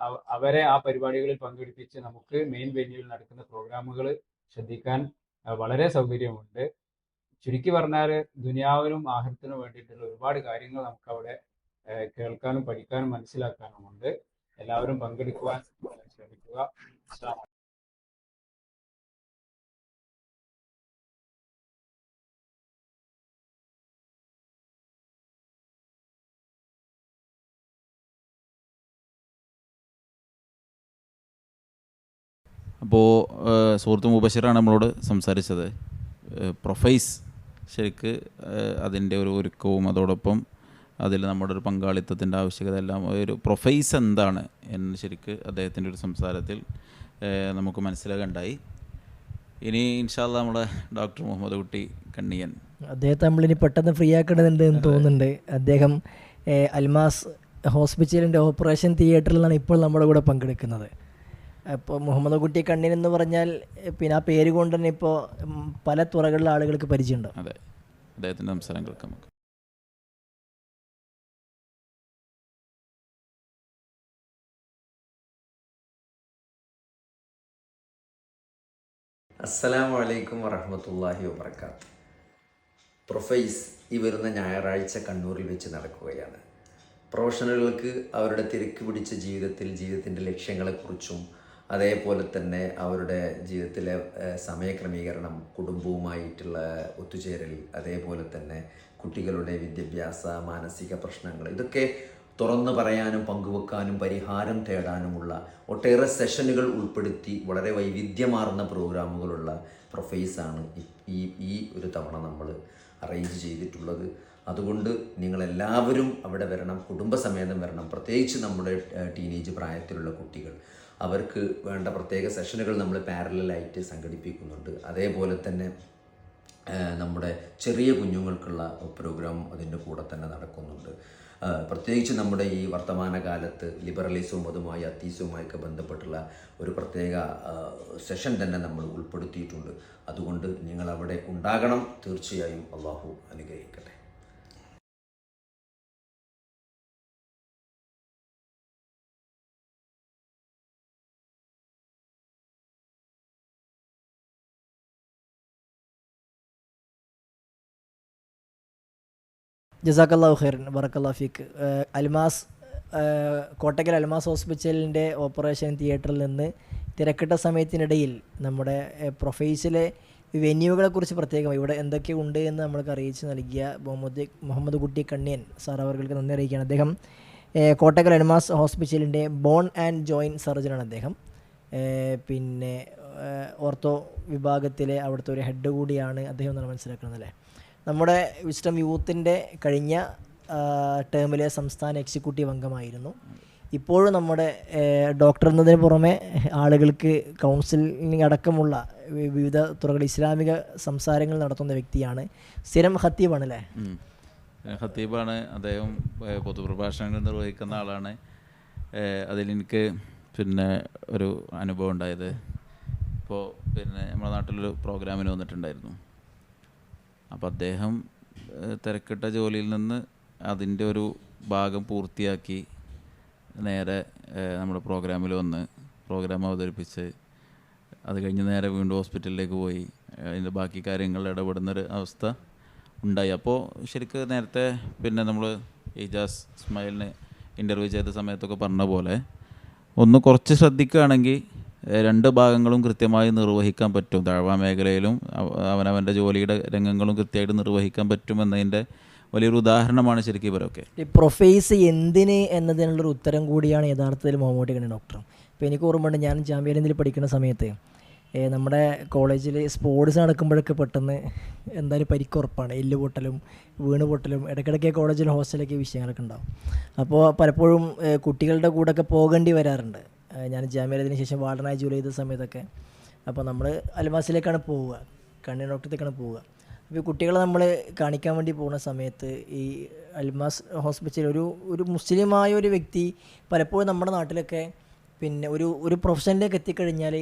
അവരെ ആ പരിപാടികളിൽ പങ്കെടുപ്പിച്ച് നമുക്ക് മെയിൻ വെന്യൂവിൽ നടക്കുന്ന പ്രോഗ്രാമുകൾ ശ്രദ്ധിക്കാൻ വളരെ സൗകര്യമുണ്ട്. ചുരുക്കി പറഞ്ഞാൽ ദുനിയാവിനും ആഖിറത്തിനും വേണ്ടിയിട്ടുള്ള ഒരുപാട് കാര്യങ്ങൾ നമുക്ക് അവിടെ കേൾക്കാനും പഠിക്കാനും മനസ്സിലാക്കാനുമുണ്ട്. എല്ലാവരും പങ്കെടുക്കുവാൻ ശ്രമിക്കുക. അപ്പോൾ സുഹൃത്ത് മുബശ്ശിറാണ് നമ്മളോട് സംസാരിച്ചത്. പ്രൊഫൈസ് ശരിക്ക് അതിൻ്റെ ഒരു ഒരുക്കവും അതോടൊപ്പം അതിൽ നമ്മുടെ ഒരു പങ്കാളിത്തത്തിൻ്റെ ആവശ്യകത എല്ലാം ഒരു പ്രൊഫൈസ് എന്താണ് എന്ന് ശരിക്ക് അദ്ദേഹത്തിൻ്റെ ഒരു സംസാരത്തിൽ നമുക്ക് മനസ്സിലാകണ്ടായി. ഇനി ഇൻഷാ അല്ലാഹ് നമ്മുടെ ഡോക്ടർ മുഹമ്മദ് കുട്ടി കണ്ണിയൻ, അദ്ദേഹത്തെ നമ്മളിനി പെട്ടെന്ന് ഫ്രീ ആക്കേണ്ടതുണ്ട് എന്ന് തോന്നുന്നുണ്ട്. അദ്ദേഹം അൽമാസ് ഹോസ്പിറ്റലിൻ്റെ ഓപ്പറേഷൻ തിയേറ്ററിലാണ് ഇപ്പോൾ നമ്മുടെ കൂടെ പങ്കെടുക്കുന്നത്. ഇപ്പോൾ മുഹമ്മദ് കുട്ടി കണ്ണീൻ എന്ന് പറഞ്ഞാൽ ആ പേര് കൊണ്ട് തന്നെ ഇപ്പോൾ പല തുറകളിലെ ആളുകൾക്ക് പരിചയമുണ്ട്. അതെ, അദ്ദേഹത്തിൻ്റെ സംസാരം കേൾക്കാം നമുക്ക്. അസ്സലാമു അലൈക്കും വറഹ്മത്തുള്ളാഹി വബറകാത്ത്. പ്രൊഫൈസ് ഈ വരുന്ന ഞായറാഴ്ച കണ്ണൂരിൽ വെച്ച് നടക്കുകയാണ്. പ്രൊഫഷണലുകൾക്ക് അവരുടെ തിരക്ക് പിടിച്ച ജീവിതത്തിൻ്റെ ലക്ഷ്യങ്ങളെക്കുറിച്ചും അതേപോലെ തന്നെ അവരുടെ ജീവിതത്തിലെ സമയക്രമീകരണം, കുടുംബവുമായിട്ടുള്ള ഒത്തുചേരൽ, അതേപോലെ തന്നെ കുട്ടികളുടെ വിദ്യാഭ്യാസ മാനസിക പ്രശ്നങ്ങൾ, ഇതൊക്കെ തുറന്നു പറയാനും പങ്കുവെക്കാനും പരിഹാരം തേടാനുമുള്ള ഒട്ടേറെ സെഷനുകൾ ഉൾപ്പെടുത്തി വളരെ വൈവിധ്യമാർന്ന പ്രോഗ്രാമുകളുള്ള പ്രൊഫൈസാണ് ഈ ഒരു തവണ നമ്മൾ അറേഞ്ച് ചെയ്തിട്ടുള്ളത്. അതുകൊണ്ട് നിങ്ങളെല്ലാവരും അവിടെ വരണം, കുടുംബസമേതം വരണം. പ്രത്യേകിച്ച് നമ്മുടെ ടീനേജ് പ്രായത്തിലുള്ള കുട്ടികൾ, അവർക്ക് വേണ്ട പ്രത്യേക സെഷനുകൾ നമ്മൾ പാരലലായിട്ട് സംഘടിപ്പിക്കുന്നുണ്ട്. അതേപോലെ തന്നെ നമ്മുടെ ചെറിയ കുഞ്ഞുങ്ങൾക്കുള്ള പ്രോഗ്രാം അതിൻ്റെ കൂടെ തന്നെ നടക്കുന്നുണ്ട്. പ്രത്യേകിച്ച് നമ്മുടെ ഈ വർത്തമാനകാലത്ത് ലിബറലിസവും അതുമായി അത്തീസവുമായൊക്കെ ബന്ധപ്പെട്ടുള്ള ഒരു പ്രത്യേക സെഷൻ തന്നെ നമ്മൾ ഉൾപ്പെടുത്തിയിട്ടുണ്ട്. അതുകൊണ്ട് നിങ്ങളവിടെ ഉണ്ടാകണം. തീർച്ചയായും അള്ളാഹു അനുഗ്രഹിക്കട്ടെ. ജസാക്കല്ലാഹു ഖൈറൻ, ബറക്കല്ലാഹു ഫീക്ക്. അൽമാസ് കോട്ടക്കൽ അൽമാസ് ഹോസ്പിറ്റലിൻ്റെ ഓപ്പറേഷൻ തിയേറ്ററിൽ നിന്ന് തിരക്കിട്ട സമയത്തിനിടയിൽ നമ്മുടെ പ്രൊഫൈസിലെ വെന്യൂകളെ കുറിച്ച് പ്രത്യേകം ഇവിടെ എന്തൊക്കെ ഉണ്ട് എന്ന് നമ്മൾക്ക് അറിയിച്ച് നൽകിയ മുഹമ്മദ് കുട്ടി കണ്ണിയൻ സാർ അവർക്ക് നന്ദി അറിയിക്കുകയാണ്. അദ്ദേഹം കോട്ടക്കൽ അൽമാസ് ഹോസ്പിറ്റലിൻ്റെ ബോൺ ആൻഡ് ജോയിൻറ്റ് സർജനാണ് അദ്ദേഹം. പിന്നെ ഓർത്തോ വിഭാഗത്തിലെ അവിടുത്തെ ഒരു ഹെഡ് കൂടിയാണ് അദ്ദേഹം എന്നാണ് മനസ്സിലാക്കുന്നത് അല്ലേ. നമ്മുടെ വിസ്ഡം യൂത്തിൻ്റെ കഴിഞ്ഞ ടേമിലെ സംസ്ഥാന എക്സിക്യൂട്ടീവ് അംഗമായിരുന്നു. ഇപ്പോഴും നമ്മുടെ ഡോക്ടർ എന്നതിന് പുറമെ ആളുകൾക്ക് കൗൺസിലിംഗ് അടക്കമുള്ള വിവിധ തുറകളിൽ ഇസ്ലാമിക സംസാരങ്ങൾ നടത്തുന്ന വ്യക്തിയാണ്. സ്ഥിരം ഖത്തീബാണ് അല്ലേ? ഖത്തീബാണ് അദ്ദേഹം. പൊതുപ്രഭാഷണങ്ങൾ നിർവഹിക്കുന്ന ആളാണ്. അതിലെനിക്ക് പിന്നെ ഒരു അനുഭവം ഉണ്ടായത്, ഇപ്പോൾ പിന്നെ നമ്മുടെ നാട്ടിലൊരു പ്രോഗ്രാമിന് വന്നിട്ടുണ്ടായിരുന്നു. അപ്പോൾ അദ്ദേഹം തിരക്കിട്ട ജോലിയിൽ നിന്ന് അതിൻ്റെ ഒരു ഭാഗം പൂർത്തിയാക്കി നേരെ നമ്മുടെ പ്രോഗ്രാമിൽ വന്ന് പ്രോഗ്രാം അവതരിപ്പിച്ച് അത് കഴിഞ്ഞ് നേരെ വീണ്ടും ഹോസ്പിറ്റലിലേക്ക് പോയി അതിൻ്റെ ബാക്കി കാര്യങ്ങളിൽ ഇടപെടുന്നൊരു അവസ്ഥ ഉണ്ടായി. അപ്പോൾ ശരിക്കും നേരത്തെ പിന്നെ നമ്മൾ ഇജാസ് ഇസ്മായിലിനെ ഇൻ്റർവ്യൂ ചെയ്ത സമയത്തൊക്കെ പറഞ്ഞ പോലെ ഒന്ന് കുറച്ച് ശ്രദ്ധിക്കുകയാണെങ്കിൽ രണ്ട് ഭാഗങ്ങളും കൃത്യമായി നിർവഹിക്കാൻ പറ്റും. താഴ്വാ മേഖലയിലും അവനവൻ്റെ ജോലിയുടെ രംഗങ്ങളും കൃത്യമായിട്ട് നിർവഹിക്കാൻ പറ്റുമെന്നതിൻ്റെ വലിയൊരു ഉദാഹരണമാണ് ശരിക്കും ഇവരൊക്കെ. ഈ പ്രൊഫൈസ് എന്തിന് എന്നതിനുള്ളൊരു ഉത്തരം കൂടിയാണ് യഥാർത്ഥത്തിൽ മുഹമ്മദ് കുട്ടി കണ്ണിയൻ ഡോക്ടർ. ഇപ്പോൾ എനിക്ക് ഓർമ്മയുണ്ട്, ഞാൻ ജാമ്യയിൽ പഠിക്കുന്ന സമയത്ത് നമ്മുടെ കോളേജിൽ സ്പോർട്സ് നടക്കുമ്പോഴൊക്കെ പെട്ടെന്ന് എന്തായാലും പരിക്കുറപ്പാണ്. എല്ല് പൊട്ടലും വീണ് പൊട്ടലും ഇടയ്ക്കിടയ്ക്ക് കോളേജിൽ ഹോസ്റ്റലൊക്കെ വിഷയങ്ങളൊക്കെ ഉണ്ടാവും. അപ്പോൾ പലപ്പോഴും കുട്ടികളുടെ കൂടെയൊക്കെ പോകേണ്ടി വരാറുണ്ട്. ഞാൻ ജാമ്യത്തിന് ശേഷം വാർഡനായി ജോലി ചെയ്ത സമയത്തൊക്കെ അപ്പോൾ നമ്മൾ അൽമാസിലേക്കാണ് പോവുക, കണ്ണിയൻ ഡോക്ടറത്തേക്കാണ് പോവുക. അപ്പോൾ ഈ കുട്ടികളെ നമ്മൾ കാണിക്കാൻ വേണ്ടി പോകുന്ന സമയത്ത് ഈ അൽമാസ് ഹോസ്പിറ്റലിൽ ഒരു മുസ്ലിമായ ഒരു വ്യക്തി പലപ്പോഴും നമ്മുടെ നാട്ടിലൊക്കെ പിന്നെ ഒരു പ്രൊഫഷനിലേക്ക് എത്തിക്കഴിഞ്ഞാൽ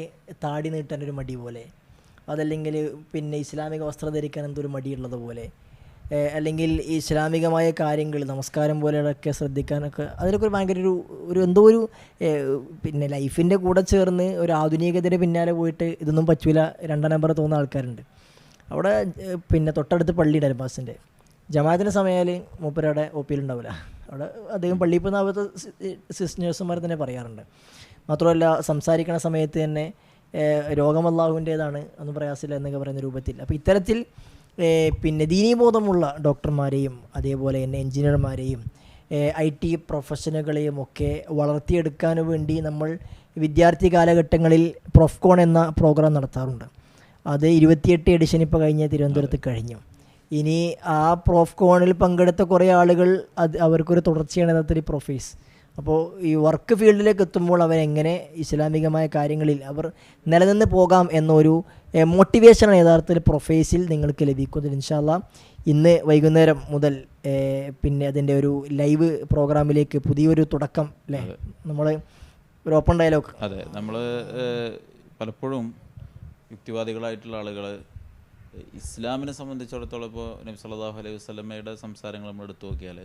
താടി നീട്ടാനൊരു മടി പോലെ, അതല്ലെങ്കിൽ പിന്നെ ഇസ്ലാമിക വസ്ത്രം ധരിക്കാൻ എന്തൊരു മടിയുള്ളത് പോലെ, അല്ലെങ്കിൽ ഇസ്ലാമികമായ കാര്യങ്ങൾ നമസ്കാരം പോലെയൊക്കെ ശ്രദ്ധിക്കാനൊക്കെ അതിലൊക്കെ ഒരു ഭയങ്കര ഒരു എന്തോ ഒരു പിന്നെ ലൈഫിൻ്റെ കൂടെ ചേർന്ന് ഒരു ആധുനികതയുടെ പിന്നാലെ പോയിട്ട് ഇതൊന്നും പറ്റൂല രണ്ടാം നമ്പർ തോന്നുന്ന ആൾക്കാരുണ്ട്. അവിടെ പിന്നെ തൊട്ടടുത്ത് പള്ളിയുടെ അൽബാസിൻ്റെ ജമാഅത്തിൻ്റെ സമയമായാൽ മൂപ്പരവിടെ ഒ പിയിൽ ഉണ്ടാവില്ല. അവിടെ അദ്ദേഹം പള്ളിയിൽ പോകുന്ന അവിടുത്തെ സിസ്റ്റേഴ്സുമാർ തന്നെ പറയാറുണ്ട്. മാത്രമല്ല സംസാരിക്കുന്ന സമയത്ത് തന്നെ രോഗം അല്ലാഹുവിൻ്റേതാണ്, ഒന്നും പ്രയാസമില്ല എന്നൊക്കെ പറയുന്ന രൂപത്തിൽ. അപ്പോൾ ഇത്തരത്തിൽ പിന്നെ ദീനീബോധമുള്ള ഡോക്ടർമാരെയും അതേപോലെ തന്നെ എൻജിനീയർമാരെയും IT പ്രൊഫഷനുകളെയും ഒക്കെ വളർത്തിയെടുക്കാൻ വേണ്ടി നമ്മൾ വിദ്യാർത്ഥി കാലഘട്ടങ്ങളിൽ പ്രൊഫ്കോൺ എന്ന പ്രോഗ്രാം നടത്താറുണ്ട്. അത് 28 എഡിഷൻ ഇപ്പോൾ കഴിഞ്ഞ തിരുവനന്തപുരത്ത് കഴിഞ്ഞു. ഇനി ആ പ്രോഫ്കോണിൽ പങ്കെടുത്ത കുറേ ആളുകൾ അവർക്കൊരു തുടർച്ചയാണ് യഥാർത്ഥത്തിൽ പ്രൊഫൈസ്. അപ്പോൾ ഈ വർക്ക് ഫീൽഡിലേക്ക് എത്തുമ്പോൾ അവരെങ്ങനെ ഇസ്ലാമികമായ കാര്യങ്ങളിൽ അവർ നിലനിന്ന് പോകാം എന്നൊരു മോട്ടിവേഷനാണ് യഥാർത്ഥത്തിൽ പ്രൊഫൈസിൽ നിങ്ങൾക്ക് ലഭിക്കുന്നത്. ഇൻഷാ അല്ലാഹ് ഇന്ന് വൈകുന്നേരം മുതൽ പിന്നെ അതിൻ്റെ ഒരു ലൈവ് പ്രോഗ്രാമിലേക്ക് പുതിയൊരു തുടക്കം അല്ലേ, നമ്മൾ ഒരു ഓപ്പൺ ഡയലോഗ്. അതെ, നമ്മൾ പലപ്പോഴും യുക്തിവാദികളായിട്ടുള്ള ആളുകൾ ഇസ്ലാമിനെ സംബന്ധിച്ചിടത്തോളം ഇപ്പോൾ നബി സല്ലല്ലാഹു അലൈഹി വസല്ലമയുടെ സംസാരങ്ങൾ നമ്മൾ എടുത്തു നോക്കിയാൽ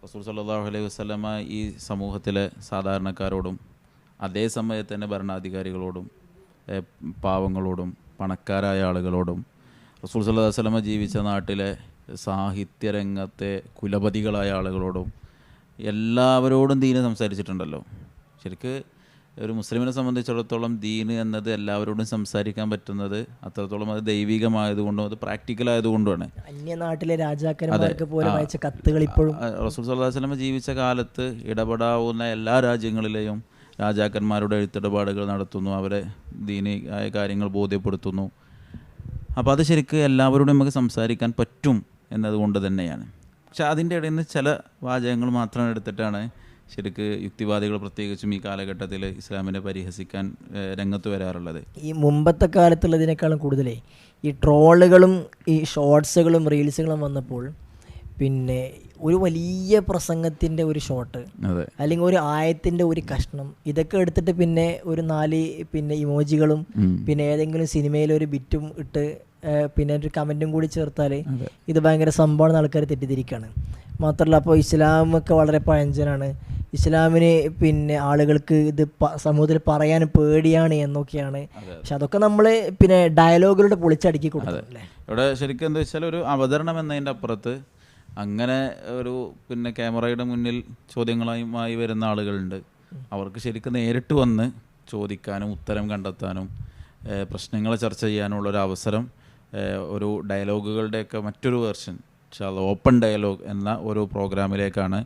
റസൂൽ സല്ലല്ലാഹു അലൈഹി വസല്ലമ ഈ സമൂഹത്തിലെ സാധാരണക്കാരോടും അതേ സമയത്ത് തന്നെ ഭരണാധികാരികളോടും പാവങ്ങളോടും പണക്കാരായ ആളുകളോടും റസൂൽ സല്ലല്ലാഹു അലൈഹി വസല്ലമ ജീവിച്ച നാട്ടിലെ സാഹിത്യരംഗത്തെ കുലപതികളായ ആളുകളോടും എല്ലാവരോടും ദീന് സംസാരിച്ചിട്ടുണ്ടല്ലോ. ശരിക്ക് ഒരു മുസ്ലിമിനെ സംബന്ധിച്ചിടത്തോളം ദീന് എന്നത് എല്ലാവരോടും സംസാരിക്കാൻ പറ്റുന്നത് അത്രത്തോളം അത് ദൈവികമായതുകൊണ്ടും അത് പ്രാക്ടിക്കൽ ആയതുകൊണ്ടുമാണ്. അന്യനാട്ടിലെ രാജാക്കന്മാർക്ക് പോലും അയച്ച കത്തുകൾ ഇപ്പോഴും റസൂൽ സല്ലല്ലാഹു അലൈഹി വസല്ലം ജീവിച്ച കാലത്ത് ഇടപെടാവുന്ന എല്ലാ രാജ്യങ്ങളിലെയും രാജാക്കന്മാരുടെ എഴുത്തിടപാടുകൾ നടത്തുന്നു, അവരെ ദീനിയായ കാര്യങ്ങൾ ബോധ്യപ്പെടുത്തുന്നു. അപ്പോൾ അത് ശരിക്കും എല്ലാവരോടും നമുക്ക് സംസാരിക്കാൻ പറ്റും എന്നതുകൊണ്ട് തന്നെയാണ്. പക്ഷെ അതിൻ്റെ ഇടയിൽ നിന്ന് ചില വാചകങ്ങൾ മാത്രം എടുത്തിട്ടാണ് ശരിക്ക് യുക്തിവാദികൾ പ്രത്യേകിച്ചും ഈ കാലഘട്ടത്തിൽ ഇസ്ലാമിനെ പരിഹസിക്കാൻ രംഗത്ത് വരാറുള്ളത്. ഈ മുമ്പത്തെ കാലത്തുള്ളതിനേക്കാളും കൂടുതലേ ഈ ട്രോളുകളും ഈ ഷോർട്സുകളും റീൽസുകളും വന്നപ്പോൾ പിന്നെ ഒരു വലിയ പ്രസംഗത്തിൻ്റെ ഒരു ഷോട്ട് അല്ലെങ്കിൽ ഒരു ആയത്തിൻ്റെ ഒരു കഷ്ണം ഇതൊക്കെ എടുത്തിട്ട് പിന്നെ ഒരു 4 പിന്നെ ഇമോജികളും പിന്നെ ഏതെങ്കിലും സിനിമയിലൊരു ബിറ്റും ഇട്ട് പിന്നെ ഒരു കമൻറ്റും കൂടി ചേർത്താൽ ഇത് ഭയങ്കര സംഭവമാണ് ആൾക്കാർ തെറ്റിദ്ധരിക്കുകയാണ്. മാത്രമല്ല അപ്പോൾ ഇസ്ലാമൊക്കെ വളരെ പഴഞ്ചനാണ്, ഇസ്ലാമിന് പിന്നെ ആളുകൾക്ക് ഇത് സമൂഹത്തിൽ പറയാൻ പേടിയാണ് എന്നൊക്കെയാണ്. പക്ഷെ അതൊക്കെ നമ്മൾ പിന്നെ ഡയലോഗിലൂടെ പൊളിച്ചടുക്കി കൊടുക്കും. ഇവിടെ ശരിക്കും എന്താ വെച്ചാൽ ഒരു അവതരണം എന്നതിൻ്റെ അപ്പുറത്ത് അങ്ങനെ ഒരു പിന്നെ ക്യാമറയുടെ മുന്നിൽ ചോദ്യങ്ങളുമായി വരുന്ന ആളുകളുണ്ട്. അവർക്ക് ശരിക്കും നേരിട്ട് വന്ന് ചോദിക്കാനും ഉത്തരം കണ്ടെത്താനും പ്രശ്നങ്ങൾ ചർച്ച ചെയ്യാനുള്ളൊരു അവസരം, ഒരു ഡയലോഗുകളുടെയൊക്കെ മറ്റൊരു വേർഷൻ ഓപ്പൺ ഡയലോഗ് എന്ന ഒരു പ്രോഗ്രാമിലേക്കാണ്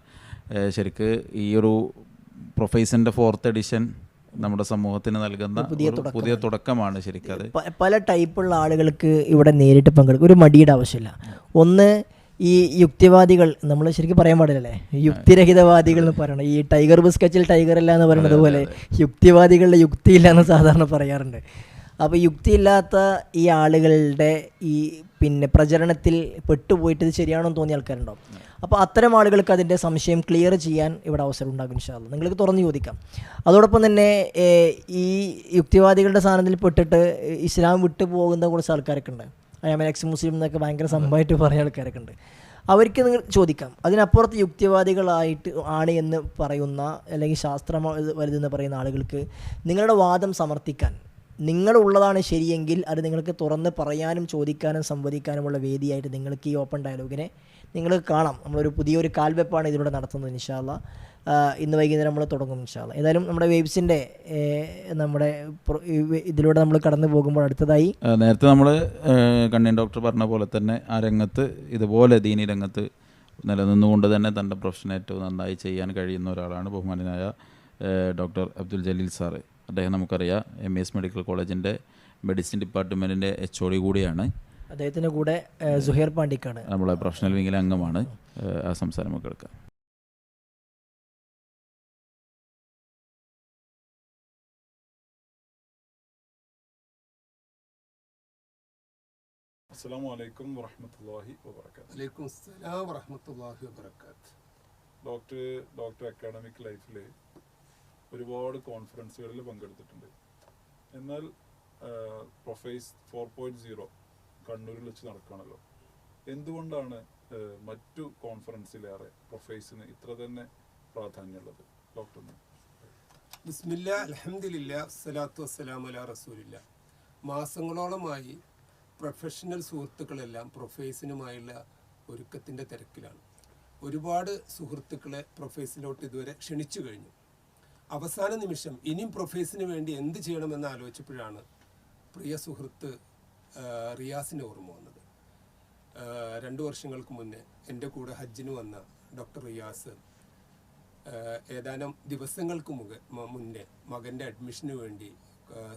ശരിക്ക് ഈ ഒരു പ്രൊഫൈസിൻ്റെ 4th എഡിഷൻ നമ്മുടെ സമൂഹത്തിന് നൽകുന്ന പുതിയ തുടക്കമാണ് ശരിക്കും. അത് പല ടൈപ്പുള്ള ആളുകൾക്ക് ഇവിടെ നേരിട്ട് പങ്കെടുക്കും, ഒരു മടിയുടെ ആവശ്യമില്ല. ഒന്ന്, ഈ യുക്തിവാദികൾ, നമ്മൾ ശരിക്കും പറയാൻ പാടില്ലല്ലേ, യുക്തിരഹിതവാദികൾ എന്ന് പറയണം. ഈ ടൈഗർ ബിസ്കച്ചിൽ ടൈഗർ ഇല്ല എന്ന് പറയുന്നത് പോലെ യുക്തിവാദികളുടെ യുക്തിയില്ല എന്ന് സാധാരണ പറയാറുണ്ട്. അപ്പോൾ യുക്തിയില്ലാത്ത ഈ ആളുകളുടെ ഈ പ്രചരണത്തിൽ പെട്ടുപോയിട്ട് ഇത് ശരിയാണോ എന്ന് തോന്നിയ ആൾക്കാരുണ്ടാവും. അപ്പോൾ അത്തരം ആളുകൾക്ക് അതിൻ്റെ സംശയം ക്ലിയർ ചെയ്യാൻ ഇവിടെ അവസരം ഉണ്ടാകും ഇൻഷാ അല്ലാഹ്. നിങ്ങൾക്ക് തുറന്നു ചോദിക്കാം. അതോടൊപ്പം തന്നെ ഈ യുക്തിവാദികളുടെ സ്ഥാനത്തിൽ പെട്ടിട്ട് ഇസ്ലാം വിട്ടു പോകുന്ന കുറച്ച് ആൾക്കാരൊക്കെ ഉണ്ട്. എക്സ് മുസ്ലിം എന്നൊക്കെ ഭയങ്കര സംഭവമായിട്ട് പറയുന്ന ആൾക്കാരൊക്കെ ഉണ്ട്. അവർക്ക് നിങ്ങൾ ചോദിക്കാം. അതിനപ്പുറത്ത് യുക്തിവാദികളായിട്ട് ആണ് എന്ന് പറയുന്ന, അല്ലെങ്കിൽ ശാസ്ത്രം വലുതെന്ന് പറയുന്ന ആളുകൾക്ക് നിങ്ങളുടെ വാദം സമർത്ഥിക്കാൻ നിങ്ങളുള്ളതാണ് ശരിയെങ്കിൽ അത് നിങ്ങൾക്ക് തുറന്ന് പറയാനും ചോദിക്കാനും സംവദിക്കാനുമുള്ള വേദിയായിട്ട് നിങ്ങൾക്ക് ഈ ഓപ്പൺ ഡയലോഗിനെ നിങ്ങൾക്ക് കാണാം. നമ്മളൊരു പുതിയൊരു കാൽവെപ്പാണ് ഇതിലൂടെ നടത്തുന്നത് ഇൻഷാ അല്ലാഹ്. ഇന്ന് വൈകുന്നേരം നമ്മൾ തുടങ്ങും ഇൻഷാ അല്ലാഹ്. ഏതായാലും നമ്മുടെ വേവ്സിൻ്റെ നമ്മുടെ ഇതിലൂടെ നമ്മൾ കടന്നു പോകുമ്പോൾ അടുത്തതായി നേരത്തെ നമ്മൾ കണ്ണൻ ഡോക്ടർ പറഞ്ഞ പോലെ തന്നെ ആ രംഗത്ത് ഇതുപോലെ ദീനി രംഗത്ത് നിലനിന്നുകൊണ്ട് തന്നെ തൻ്റെ പ്രൊഫഷൻ ഏറ്റവും നന്നായി ചെയ്യാൻ കഴിയുന്ന ഒരാളാണ് ബഹുമാനനായ ഡോക്ടർ അബ്ദുൽ ജലീൽ സാറ്. അദ്ദേഹം നമുക്കറിയാം MES മെഡിക്കൽ കോളേജിൻ്റെ മെഡിസിൻ ഡിപ്പാർട്ട്മെൻറ്റിൻ്റെ HOD കൂടിയാണ്. അദ്ദേഹത്തിൻ്റെ കൂടെ സുഹൈർ പാണ്ടിക്കാട് നമ്മളെ പ്രൊഫഷണൽ വിങ്ങിലെ അംഗമാണ്. ആ സംസാരം നമുക്ക് എടുക്കാം. അസ്സലാമു അലൈക്കും വറഹ്മത്തുള്ളാഹി വബറകാതുഹു. വലൈക്കും അസ്സലാം വറഹ്മത്തുള്ളാഹി വബറകാതുഹു. ഡോക്ടർ അക്കാഡമിക് ലൈഫിൽ ഒരുപാട് കോൺഫറൻസുകളിൽ പങ്കെടുത്തിട്ടുണ്ട്. എന്നാൽ പ്രൊഫൈസ് 4.0 കണ്ണൂരിൽ വെച്ച് നടക്കുകയാണല്ലോ. എന്തുകൊണ്ടാണ് മറ്റു കോൺഫറൻസിലേറെ പ്രൊഫൈസിന് ഇത്ര തന്നെ പ്രാധാന്യമുള്ളത് ഡോക്ടറിന്? ബിസ്മില്ലാ, അൽഹംദുലില്ലാ, സ്വലാത്തു വസ്സലാമു അലാ റസൂലില്ലാ. മാസങ്ങളോളമായി പ്രൊഫഷണൽ സുഹൃത്തുക്കളെല്ലാം പ്രൊഫൈസിനുമായുള്ള ഒരുക്കത്തിൻ്റെ തിരക്കിലാണ്. ഒരുപാട് സുഹൃത്തുക്കളെ പ്രൊഫൈസിലോട്ട് ഇതുവരെ ക്ഷണിച്ചു കഴിഞ്ഞു. അവസാന നിമിഷം ഇനിയും പ്രൊഫൈസിന് വേണ്ടി എന്ത് ചെയ്യണമെന്ന് ആലോചിച്ചപ്പോഴാണ് പ്രിയ സുഹൃത്ത് റിയാസിൻ്റെ ഓർമ്മ വന്നത്. 2 വർഷങ്ങൾക്ക് മുന്നേ എൻ്റെ കൂടെ ഹജ്ജിന് വന്ന ഡോക്ടർ റിയാസ് ഏതാനും ദിവസങ്ങൾക്ക് മുന്നേ മകൻ്റെ അഡ്മിഷന് വേണ്ടി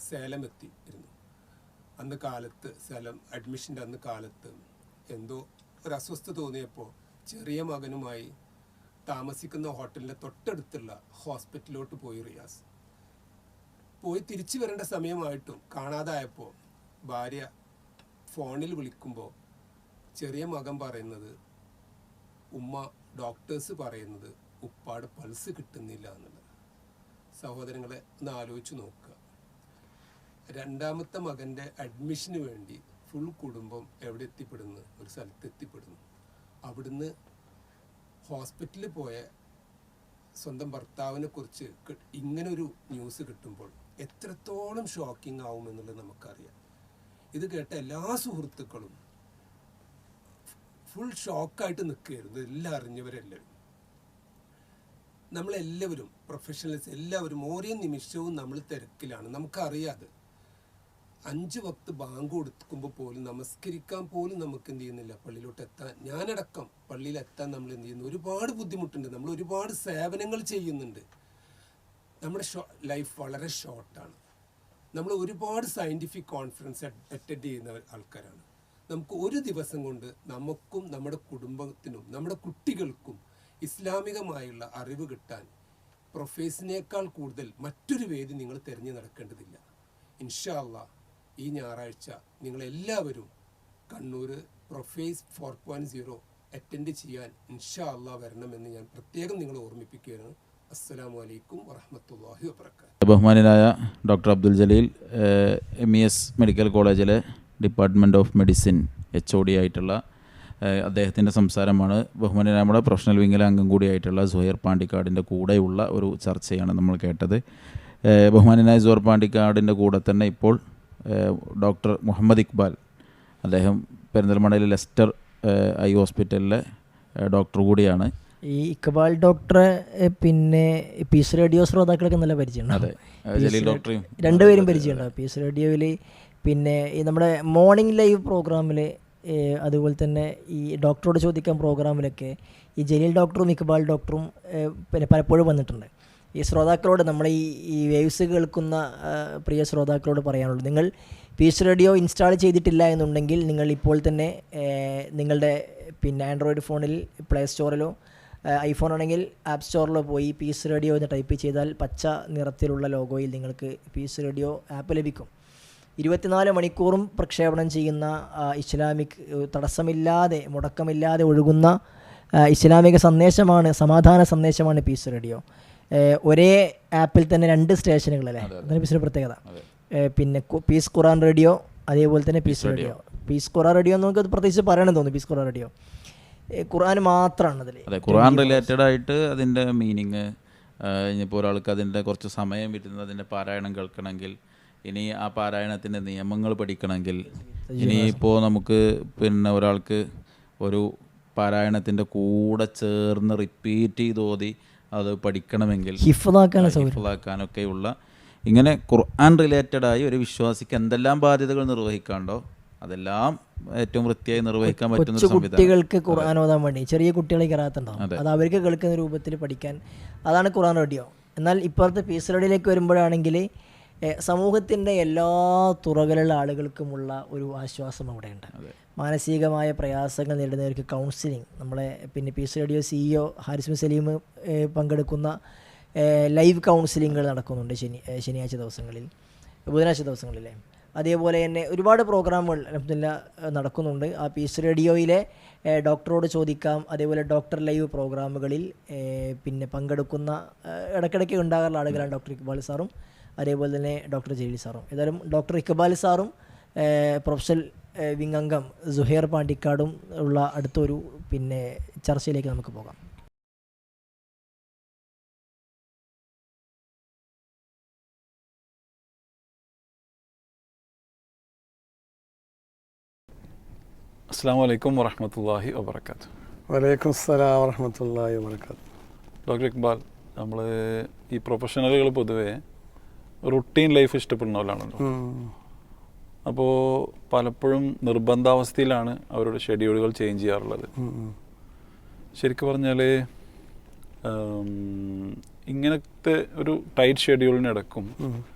സേലം എത്തിയിരുന്നു. അന്ന് കാലത്ത് അഡ്മിഷൻ്റെ അന്ന് കാലത്ത് എന്തോ ഒരു അസ്വസ്ഥത തോന്നിയപ്പോൾ ചെറിയ മകനുമായി താമസിക്കുന്ന ഹോട്ടലിൻ്റെ തൊട്ടടുത്തുള്ള ഹോസ്പിറ്റലിലോട്ട് പോയി റിയാസ്. പോയി തിരിച്ചു വരേണ്ട സമയമായിട്ടും കാണാതായപ്പോൾ ഭാര്യ ഫോണിൽ വിളിക്കുമ്പോൾ ചെറിയ മകൻ പറയുന്നത്, ഉമ്മ ഡോക്ടേഴ്സ് പറയുന്നത് ഉപ്പാട് പൾസ് കിട്ടുന്നില്ല എന്നുള്ളത്. സഹോദരങ്ങളെ ഒന്ന് ആലോചിച്ച് നോക്കുക. 2ാമത്തെ മകൻ്റെ അഡ്മിഷന് വേണ്ടി ഫുൾ കുടുംബം എവിടെ എത്തിപ്പെടുന്നു? ഒരു സ്ഥലത്ത് എത്തിപ്പെടുന്നു. അവിടുന്ന് ഹോസ്പിറ്റലിൽ പോയ സ്വന്തം ഭർത്താവിനെ കുറിച്ച് ഇങ്ങനൊരു ന്യൂസ് കിട്ടുമ്പോൾ എത്രത്തോളം ഷോക്കിംഗ് ആവുമെന്നുള്ളത് നമുക്കറിയാം. ഇത് കേട്ട എല്ലാ സുഹൃത്തുക്കളും ഫുൾ ഷോക്കായിട്ട് നിൽക്കുകയായിരുന്നു. എല്ലാം അറിഞ്ഞവരെല്ലാവരും, നമ്മളെല്ലാവരും പ്രൊഫഷണൽസ് എല്ലാവരും ഓരോ നിമിഷവും നമ്മൾ തിരക്കിലാണ്. നമുക്കറിയാതെ 5 വക്ത് ബാങ്ക് കൊടുക്കുമ്പോൾ പോലും നമസ്കരിക്കാൻ പോലും നമുക്ക് എന്ത് ചെയ്യുന്നില്ല, പള്ളിയിലോട്ട് എത്താൻ. ഞാനടക്കം പള്ളിയിൽ എത്താൻ നമ്മൾ എന്ത് ചെയ്യുന്നു, ഒരുപാട് ബുദ്ധിമുട്ടുണ്ട്. നമ്മൾ ഒരുപാട് സേവനങ്ങൾ ചെയ്യുന്നുണ്ട്. നമ്മുടെ ലൈഫ് വളരെ ഷോർട്ടാണ്. നമ്മൾ ഒരുപാട് സയൻറ്റിഫിക് കോൺഫറൻസ് അറ്റൻഡ് ചെയ്യുന്ന ആൾക്കാരാണ്. നമുക്ക് ഒരു ദിവസം കൊണ്ട് നമുക്കും നമ്മുടെ കുടുംബത്തിനും നമ്മുടെ കുട്ടികൾക്കും ഇസ്ലാമികമായുള്ള അറിവ് കിട്ടാൻ പ്രൊഫൈസിനേക്കാൾ കൂടുതൽ മറ്റൊരു വേദി നിങ്ങൾ തിരഞ്ഞു നടക്കേണ്ടതില്ല. ഇൻഷാ അല്ലാഹ് ഈ ഞായറാഴ്ച നിങ്ങളെല്ലാവരും കണ്ണൂർ പ്രൊഫൈസ് 4.0 അറ്റൻഡ് ചെയ്യാൻ ഇൻഷാ അല്ലാഹ് വരണമെന്ന് ഞാൻ പ്രത്യേകം നിങ്ങളെ ഓർമ്മിപ്പിക്കുകയാണ്. അസ്സലാമു അലൈക്കും വറഹ്മത്തുള്ളാഹി വബറകാതുഹു. ബഹുമാനനായ doctor Abdul Jaleel MES medical കോളേജിലെ ഡിപ്പാർട്ട്മെൻറ്റ് ഓഫ് മെഡിസിൻ HOD ആയിട്ടുള്ള അദ്ദേഹത്തിൻ്റെ സംസാരമാണ്. ബഹുമാനനായ നമ്മുടെ പ്രൊഫഷണൽ വിങ്ങിലെ അംഗം കൂടിയായിട്ടുള്ള സുഹൈർ പാണ്ടിക്കാടിൻ്റെ കൂടെയുള്ള ഒരു ചർച്ചയാണ് നമ്മൾ കേട്ടത്. ബഹുമാനനായ സുഹൈർ പാണ്ടിക്കാടിൻ്റെ കൂടെ തന്നെ ഇപ്പോൾ ഡോക്ടർ മുഹമ്മദ് ഇക്ബാൽ, അദ്ദേഹം പെരിന്തൽമണ്ണയിലെ ലെസ്റ്റർ ഐ ഹോസ്പിറ്റലിലെ ഡോക്ടർ കൂടിയാണ്. ഈ ഇക്ബാൽ ഡോക്ടറെ പിന്നെ പീസ് റേഡിയോ ശ്രോതാക്കളൊക്കെ നല്ല പരിചയമുണ്ടാവും. ജലീൽ ഡോക്ടറെയും രണ്ടുപേരും പരിചയമുണ്ടാവും പീസ് റേഡിയോയിൽ. പിന്നെ ഈ നമ്മുടെ മോർണിംഗ് ലൈവ് പ്രോഗ്രാമിൽ, അതുപോലെ തന്നെ ഈ ഡോക്ടറോട് ചോദിക്കാൻ പ്രോഗ്രാമിലൊക്കെ ഈ ജലീൽ ഡോക്ടറും ഇക്ബാൽ ഡോക്ടറും പിന്നെ പലപ്പോഴും വന്നിട്ടുണ്ട്. ഈ ശ്രോതാക്കളോട്, നമ്മുടെ ഈ വേവ്സ് കേൾക്കുന്ന പ്രിയ ശ്രോതാക്കളോട് പറയാനുള്ളത്, നിങ്ങൾ പീസ് റേഡിയോ ഇൻസ്റ്റാൾ ചെയ്തിട്ടില്ല എന്നുണ്ടെങ്കിൽ നിങ്ങൾ ഇപ്പോൾ തന്നെ നിങ്ങളുടെ പിന്നെ ആൻഡ്രോയിഡ് ഫോണിൽ പ്ലേ സ്റ്റോറിലോ ഐഫോൺ ആണെങ്കിൽ ആപ്പ് സ്റ്റോറിലോ പോയി പീസ് റേഡിയോ എന്ന് ടൈപ്പ് ചെയ്താൽ പച്ച നിറത്തിലുള്ള ലോഗോയിൽ നിങ്ങൾക്ക് പീസ് റേഡിയോ ആപ്പ് ലഭിക്കും. 24 മണിക്കൂറും പ്രക്ഷേപണം ചെയ്യുന്ന ഇസ്ലാമിക്, തടസ്സമില്ലാതെ മുടക്കമില്ലാതെ ഒഴുകുന്ന ഇസ്ലാമിക സന്ദേശമാണ്, സമാധാന സന്ദേശമാണ് പീസ് റേഡിയോ. ഒരേ ആപ്പിൽ തന്നെ 2 സ്റ്റേഷനുകളല്ലേ, അതാണ് പീസിൻ്റെ പ്രത്യേകത. പിന്നെ പീസ് ഖുറാൻ റേഡിയോ, അതേപോലെ തന്നെ പീസ് റേഡിയോ. പീസ് ഖുറാൻ റേഡിയോ എന്ന് നമുക്ക് പ്രത്യേകിച്ച് പറയണമെന്ന് തോന്നുന്നു. പീസ് ഖുറാൻ റേഡിയോ ഖുർആൻ മാത്രമാണ് അതിൽ. അതെ, ഖുർആൻ റിലേറ്റഡ് ആയിട്ട് അതിൻ്റെ മീനിങ്, ഇനിയിപ്പോൾ ഒരാൾക്ക് അതിൻ്റെ കുറച്ച് സമയം വരുന്നത് അതിൻ്റെ പാരായണം കേൾക്കണമെങ്കിൽ, ഇനി ആ പാരായണത്തിൻ്റെ നിയമങ്ങൾ പഠിക്കണമെങ്കിൽ, ഇനിയിപ്പോൾ നമുക്ക് പിന്നെ ഒരാൾക്ക് ഒരു പാരായണത്തിൻ്റെ കൂടെ ചേർന്ന് റിപ്പീറ്റ് ചെയ്ത് ഓതി അത് പഠിക്കണമെങ്കിൽ, ഹിഫ്ളാക്കാനൊക്കെയുള്ള ഇങ്ങനെ ഖുർആൻ റിലേറ്റഡായി ഒരു വിശ്വാസിക്ക് എന്തെല്ലാം ബാധ്യതകൾ നിർവഹിക്കാണ്ടോ അതെല്ലാം ഏറ്റവും വൃത്തിയായി നിർവഹിക്കാൻ പറ്റുന്ന കുട്ടികൾക്ക് ഖുർആൻ ഓതാൻ വേണ്ടി, ചെറിയ കുട്ടികളെ കറാത്തുണ്ടാവും, അത് അവർക്ക് കേൾക്കുന്ന രൂപത്തിൽ പഠിക്കാൻ, അതാണ് ഖുർആൻ റേഡിയോ. എന്നാൽ ഇപ്പോഴത്തെ പീസ് റേഡിയോയിലേക്ക് വരുമ്പോഴാണെങ്കിൽ സമൂഹത്തിൻ്റെ എല്ലാ തുറകളിലുള്ള ആളുകൾക്കുമുള്ള ഒരു ആശ്വാസം അവിടെയുണ്ട്. മാനസികമായ പ്രയാസങ്ങൾ നേരിടുന്നവർക്ക് കൗൺസിലിംഗ്, നമ്മളെ പിന്നെ Peace Radio CEO Haris Saleem പങ്കെടുക്കുന്ന ലൈവ് കൗൺസിലിങ്ങുകൾ നടക്കുന്നുണ്ട് ശനിയാഴ്ച ദിവസങ്ങളിൽ, ബുധനാഴ്ച ദിവസങ്ങളിലെ. അതേപോലെ തന്നെ ഒരുപാട് പ്രോഗ്രാമുകൾ അൽഹംദുലില്ലാഹ് നടക്കുന്നുണ്ട്. ആ പീസ് റേഡിയോയിലെ ഡോക്ടറോട് ചോദിക്കാം, അതേപോലെ ഡോക്ടർ ലൈവ് പ്രോഗ്രാമുകളിൽ പിന്നെ പങ്കെടുക്കുന്ന ഇടയ്ക്കിടയ്ക്ക് ഉണ്ടാകാറുള്ള ആളുകളാണ് ഡോക്ടർ ഇക്ബാൽ സാറും അതേപോലെ തന്നെ ഡോക്ടർ ജലീൽ സാറും. ഏതായാലും ഡോക്ടർ ഇക്ബാൽ സാറും പ്രൊഫഷണൽ വിങ് അംഗം സുഹൈർ പാണ്ടിക്കാടും ഉള്ള അടുത്തൊരു പിന്നെ ചർച്ചയിലേക്ക് നമുക്ക് പോകാം. അസ്സലാമു അലൈക്കും വറഹ്മത്തുള്ളാഹി വബറകാതുഹു. വലൈക്കും അസ്സലാം വറഹ്മത്തുള്ളാഹി വബറകാതുഹു. ഡോക്ടർ ഇക്ബാൽ, നമ്മൾ ഈ പ്രൊഫഷണലുകൾ പൊതുവെ റുട്ടീൻ ലൈഫ് ഇഷ്ടപ്പെടുന്നവരാണല്ലോ. അപ്പോൾ പലപ്പോഴും നിർബന്ധാവസ്ഥയിലാണ് അവരുടെ ഷെഡ്യൂളുകൾ ചേഞ്ച് ചെയ്യാറുള്ളത്. ശരിക്കും പറഞ്ഞാൽ ഇങ്ങനത്തെ ഒരു ടൈറ്റ് ഷെഡ്യൂളിനിടക്കും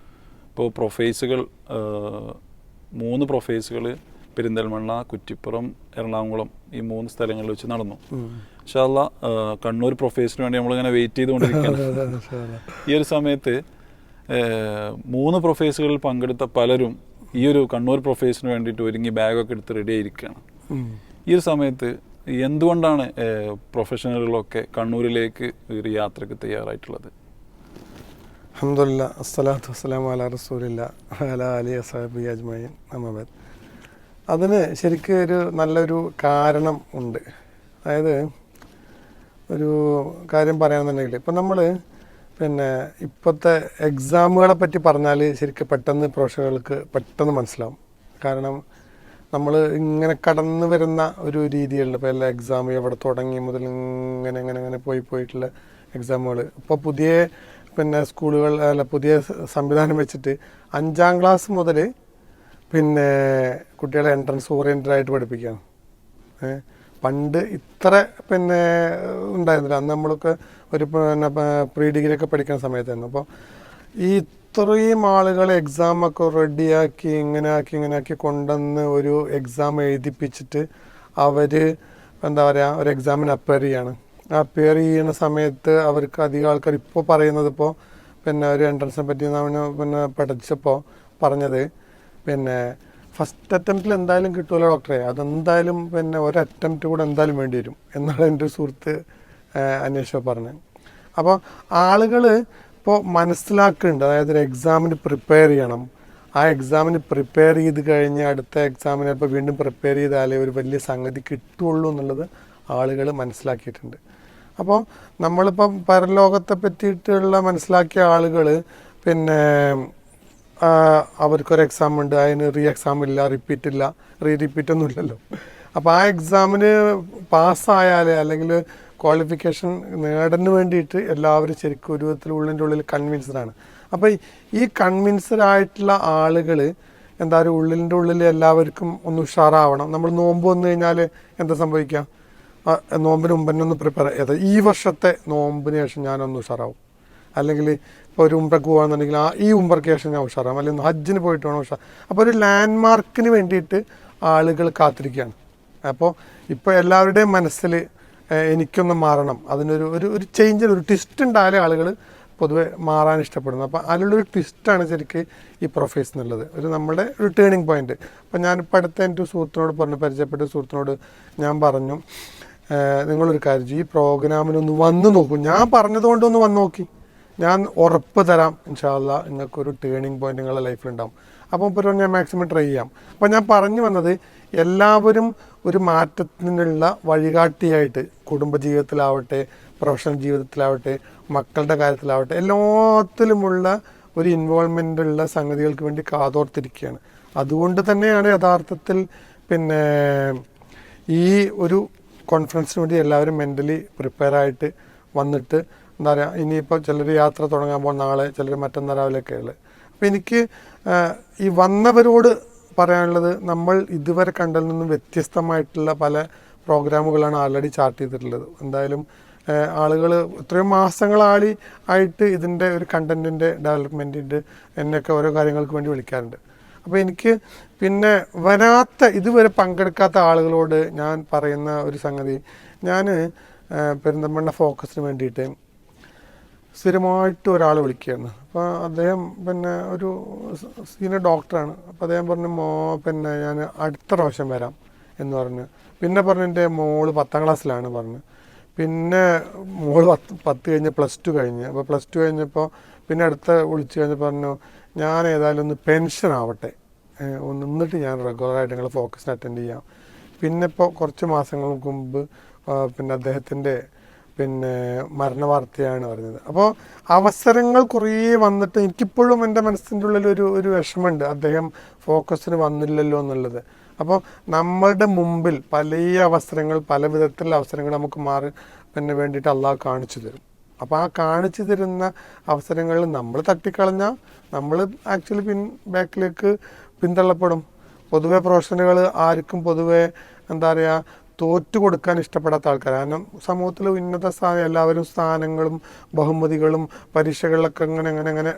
ഇപ്പോൾ പ്രൊഫൈസുകൾ 3 പ്രൊഫൈസുകൾ പെരിന്തൽമണ്ണ, കുറ്റിപ്പുറം, എറണാകുളം ഈ 3 സ്ഥലങ്ങളിൽ വെച്ച് നടന്നു. ഇൻഷാ അല്ലാഹ് കണ്ണൂർ പ്രൊഫൈസിന് വേണ്ടി നമ്മളിങ്ങനെ വെയിറ്റ് ചെയ്തുകൊണ്ടിരിക്കുകയാണ്. ഈ ഒരു സമയത്ത് 3 പ്രൊഫൈസുകളിൽ പങ്കെടുത്ത പലരും ഈ ഒരു കണ്ണൂർ പ്രൊഫൈസിന് വേണ്ടിയിട്ട് ഒരുങ്ങി ബാഗൊക്കെ എടുത്ത് റെഡി ആയിരിക്കുകയാണ്. ഈ ഒരു സമയത്ത് എന്തുകൊണ്ടാണ് പ്രൊഫഷണലുകളൊക്കെ കണ്ണൂരിലേക്ക് ഒരു യാത്രയ്ക്ക് തയ്യാറായിട്ടുള്ളത്? അൽഹംദുലില്ലാഹ്, അസ്സലാത്തു വസ്സലാമു അലാ റസൂലില്ലാഹി അലാ ആലിഹി വസഹ്ബിഹി അജ്മഈൻ, അമ്മാ ബഅദ്. അതിന് ശരിക്കും ഒരു നല്ലൊരു കാരണം ഉണ്ട്. അതായത് ഒരു കാര്യം പറയുകയാണെന്നുണ്ടെങ്കിൽ, ഇപ്പം നമ്മൾ പിന്നെ ഇപ്പോഴത്തെ എക്സാമുകളെ പറ്റി പറഞ്ഞാൽ ശരിക്കും പെട്ടെന്ന് പ്രൊഫഷണലുകൾക്ക് പെട്ടെന്ന് മനസ്സിലാവും. കാരണം നമ്മൾ ഇങ്ങനെ കടന്നു വരുന്ന ഒരു രീതികളുണ്ട്. ഇപ്പോൾ എല്ലാ എക്സാം എവിടെ തുടങ്ങി മുതൽ ഇങ്ങനെ ഇങ്ങനെ ഇങ്ങനെ പോയിട്ടുള്ള എക്സാമുകൾ. ഇപ്പോൾ പുതിയ പിന്നെ സ്കൂളുകൾ അല്ല പുതിയ സംവിധാനം വെച്ചിട്ട് 5ാം ക്ലാസ് മുതൽ പിന്നെ കുട്ടികളെ എൻട്രൻസ് ഓറിയൻറ്റഡ് ആയിട്ട് പഠിപ്പിക്കുകയാണ്. പണ്ട് ഇത്ര പിന്നെ ഉണ്ടായിരുന്നില്ല. അന്ന് നമ്മളൊക്കെ ഒരു പിന്നെ പ്രീ ഡിഗ്രി ഒക്കെ പഠിക്കുന്ന സമയത്തായിരുന്നു. അപ്പോൾ ഈ ഇത്രയും ആളുകളെ എക്സാമൊക്കെ റെഡിയാക്കി ഇങ്ങനെ ആക്കി കൊണ്ടുവന്ന് ഒരു എക്സാം എഴുതിപ്പിച്ചിട്ട് അവർ എന്താ പറയുക ഒരു എക്സാമിന് അപ്പിയർ ചെയ്യാണ്. അപ്പിയർ ചെയ്യുന്ന സമയത്ത് അവർക്ക് അധികം ആൾക്കാർ ഇപ്പോൾ പറയുന്നത്, ഇപ്പോൾ പിന്നെ ഒരു എൻട്രൻസിനെ പറ്റി പിന്നെ പഠിച്ചപ്പോൾ പറഞ്ഞത്, പിന്നെ ഫസ്റ്റ് അറ്റംപ്റ്റിൽ എന്തായാലും കിട്ടുമല്ലോ ഡോക്ടറെ, അതെന്തായാലും പിന്നെ ഒരു അറ്റംപ്റ്റ് കൂടെ എന്തായാലും വേണ്ടി വരും എന്നാണ് എൻ്റെ സുഹൃത്ത് അന്വേഷിച്ചപ്പോൾ പറഞ്ഞത്. അപ്പോൾ ആളുകൾ ഇപ്പോൾ മനസ്സിലാക്കുന്നുണ്ട്, അതായത് ഒരു എക്സാമിന് പ്രിപ്പയർ ചെയ്യണം, ആ എക്സാമിന് പ്രിപ്പയർ ചെയ്ത് കഴിഞ്ഞ് അടുത്ത എക്സാമിനെ ഇപ്പോൾ വീണ്ടും പ്രിപ്പയർ ചെയ്താലേ ഒരു വലിയ സംഗതി കിട്ടുള്ളൂ എന്നുള്ളത് ആളുകൾ മനസ്സിലാക്കിയിട്ടുണ്ട്. അപ്പോൾ നമ്മളിപ്പം പരലോകത്തെ പറ്റിയിട്ടുള്ള മനസ്സിലാക്കിയ ആളുകൾ പിന്നെ അവർക്കൊരു എക്സാം ഉണ്ട്, അതിന് എക്സാം ഇല്ല, റിപ്പീറ്റൊന്നും ഇല്ലല്ലോ. അപ്പോൾ ആ എക്സാമിന് പാസ്സായാൽ അല്ലെങ്കിൽ ക്വാളിഫിക്കേഷൻ നേടാൻ വേണ്ടിയിട്ട് എല്ലാവരും ശരിക്കും ഒരു വിധത്തിൽ ഉള്ളിൽ കൺവിൻസ്ഡാണ്. അപ്പോൾ ഈ കൺവിൻസ്ഡ് ആയിട്ടുള്ള ആളുകൾ എന്താ പറയുക, ഉള്ളിൽ എല്ലാവർക്കും ഒന്ന് ഉഷാറാവണം. നമ്മൾ നോമ്പ് വന്നു കഴിഞ്ഞാൽ എന്താ സംഭവിക്കുക, നോമ്പിന് മുമ്പ് തന്നെ ഒന്ന് പ്രിപ്പയർ ചെയ്ത് ഈ വർഷത്തെ നോമ്പിന് ശേഷം ഞാനൊന്ന് ഉഷാറാവും, അല്ലെങ്കിൽ ഇപ്പോൾ ഒരു ഉംറക്ക് പോകുകയാണെന്നുണ്ടെങ്കിൽ ഈ ഉംറയ്ക്ക് ശേഷം ഞാൻ ഉഷാറാവും, അല്ലെങ്കിൽ ഹജ്ജിന് പോയിട്ട് വേണം ഉഷാർ. അപ്പോൾ ഒരു ലാൻഡ് മാർക്കിന് വേണ്ടിയിട്ട് ആളുകൾ കാത്തിരിക്കുകയാണ്. അപ്പോൾ ഇപ്പോൾ എല്ലാവരുടെയും മനസ്സിൽ എനിക്കൊന്ന് മാറണം, അതിനൊരു ഒരു ചേഞ്ചിന് ഒരു ട്വിസ്റ്റ് ഉണ്ടായാലേ ആളുകൾ പൊതുവെ മാറാൻ ഇഷ്ടപ്പെടുന്നു. അപ്പോൾ അതിലുള്ളൊരു ട്വിസ്റ്റാണ് ശരിക്ക് ഈ പ്രൊഫൈസ് എന്നുള്ളത്, നമ്മുടെ ഒരു ടേണിംഗ് പോയിന്റ്. അപ്പോൾ ഞാനിപ്പോൾ അടുത്ത എൻ്റെ സുഹൃത്തിനോട് പരിചയപ്പെട്ട സുഹൃത്തിനോട് ഞാൻ പറഞ്ഞു, നിങ്ങളൊരു കാര്യം ഈ പ്രോഗ്രാമിനൊന്ന് വന്ന് നോക്കൂ, ഞാൻ പറഞ്ഞതുകൊണ്ടൊന്ന് വന്ന് നോക്കി, ഞാൻ ഉറപ്പ് തരാം ഇൻഷാ അല്ലാ നിങ്ങൾക്കൊരു ടേണിംഗ് പോയിന്റ് നിങ്ങളുടെ ലൈഫിലുണ്ടാവും. അപ്പോൾ ഇപ്പോൾ ഞാൻ മാക്സിമം ട്രൈ ചെയ്യാം. അപ്പോൾ ഞാൻ പറഞ്ഞു വന്നത്, എല്ലാവരും ഒരു മാറ്റത്തിനുള്ള വഴികാട്ടിയായിട്ട് കുടുംബജീവിതത്തിലാവട്ടെ, പ്രൊഫഷണൽ ജീവിതത്തിലാവട്ടെ, മക്കളുടെ കാര്യത്തിലാവട്ടെ, എല്ലാത്തിലുമുള്ള ഒരു ഇൻവോൾവ്മെൻ്റ് ഉള്ള സംഗതികൾക്ക് വേണ്ടി കാതോർത്തിരിക്കുകയാണ്. അതുകൊണ്ട് തന്നെയാണ് യഥാർത്ഥത്തിൽ പിന്നെ ഈ ഒരു കോൺഫറൻസിന് വേണ്ടി എല്ലാവരും മെൻ്റലി പ്രിപ്പയർ ആയിട്ട് വന്നിട്ട് എന്താ പറയുക, ഇനിയിപ്പോൾ ചിലർ യാത്ര തുടങ്ങാൻ പോകുന്ന നാളെ, ചിലർ മറ്റന്നാൾ രാവിലെയൊക്കെ ഉള്ളത്. അപ്പോൾ എനിക്ക് ഈ വന്നവരോട് പറയാനുള്ളത്, നമ്മൾ ഇതുവരെ കണ്ടതിൽ നിന്നും വ്യത്യസ്തമായിട്ടുള്ള പല പ്രോഗ്രാമുകളാണ് ആൾറെഡി ചാർട്ട് ചെയ്തിട്ടുള്ളത്. എന്തായാലും ആളുകൾ ഇത്രയും മാസങ്ങളായിട്ട് ഇതിൻ്റെ ഒരു കണ്ടൻറ്റിൻ്റെ ഡെവലപ്മെൻറ്റിൻ്റെ എന്നെയൊക്കെ ഓരോ കാര്യങ്ങൾക്ക് വേണ്ടി വിളിക്കാറുണ്ട്. അപ്പോൾ എനിക്ക് പിന്നെ ഇതുവരെ പങ്കെടുക്കാത്ത ആളുകളോട് ഞാൻ പറയുന്ന ഒരു സംഗതി, ഞാൻ പെരിന്തൽമണ്ണ ഫോക്കസിന് വേണ്ടിയിട്ട് സ്ഥിരമായിട്ട് ഒരാൾ വിളിക്കുകയാണ്. അപ്പോൾ അദ്ദേഹം പിന്നെ ഒരു സീനിയർ ഡോക്ടറാണ്. അപ്പോൾ അദ്ദേഹം പറഞ്ഞു, പിന്നെ ഞാൻ അടുത്ത പ്രാവശ്യം വരാം എന്ന് പറഞ്ഞു. പിന്നെ പറഞ്ഞു എൻ്റെ മോള് 10ാം ക്ലാസ്സിലാണ് പറഞ്ഞു. പിന്നെ മോള് 10 കഴിഞ്ഞ് +2 കഴിഞ്ഞ്. അപ്പോൾ +2 കഴിഞ്ഞപ്പോൾ പിന്നെ വിളിച്ചു കഴിഞ്ഞ് പറഞ്ഞു, ഞാൻ ഏതായാലും ഒന്ന് പെൻഷൻ ആവട്ടെ, നിന്നിട്ട് ഞാൻ റെഗുലറായിട്ട് നിങ്ങൾ ഫോക്കസിന് അറ്റൻഡ് ചെയ്യാം. പിന്നെ ഇപ്പോൾ കുറച്ച് മാസങ്ങൾക്ക് മുമ്പ് പിന്നെ അദ്ദേഹത്തിൻ്റെ പിന്നെ മരണവാർത്തയാണ് പറഞ്ഞത്. അപ്പോൾ അവസരങ്ങൾ കുറേ വന്നിട്ട് എനിക്കിപ്പോഴും എൻ്റെ മനസ്സിൻ്റെ ഉള്ളിൽ ഒരു വിഷമമുണ്ട്, അദ്ദേഹം ഫോക്കസിന് വന്നില്ലല്ലോ എന്നുള്ളത്. അപ്പോൾ നമ്മളുടെ മുമ്പിൽ പല അവസരങ്ങൾ, പല വിധത്തിലുള്ള അവസരങ്ങൾ നമുക്ക് വേണ്ടിയിട്ട് അള്ളാഹ് കാണിച്ചു തരും. അപ്പോൾ ആ കാണിച്ചു തരുന്ന അവസരങ്ങളിൽ നമ്മൾ തട്ടിക്കളഞ്ഞാൽ നമ്മൾ ആക്ച്വലി ബാക്കിലേക്ക് പിന്തള്ളപ്പെടും. പൊതുവെ പ്രൊഫഷനുകൾ ആർക്കും പൊതുവെ എന്താ പറയുക, തോറ്റു കൊടുക്കാൻ ഇഷ്ടപ്പെടാത്ത ആൾക്കാർ. കാരണം സമൂഹത്തിൽ ഉന്നത എല്ലാവരും സ്ഥാനങ്ങളും ബഹുമതികളും പരീക്ഷകളിലൊക്കെ അങ്ങനെ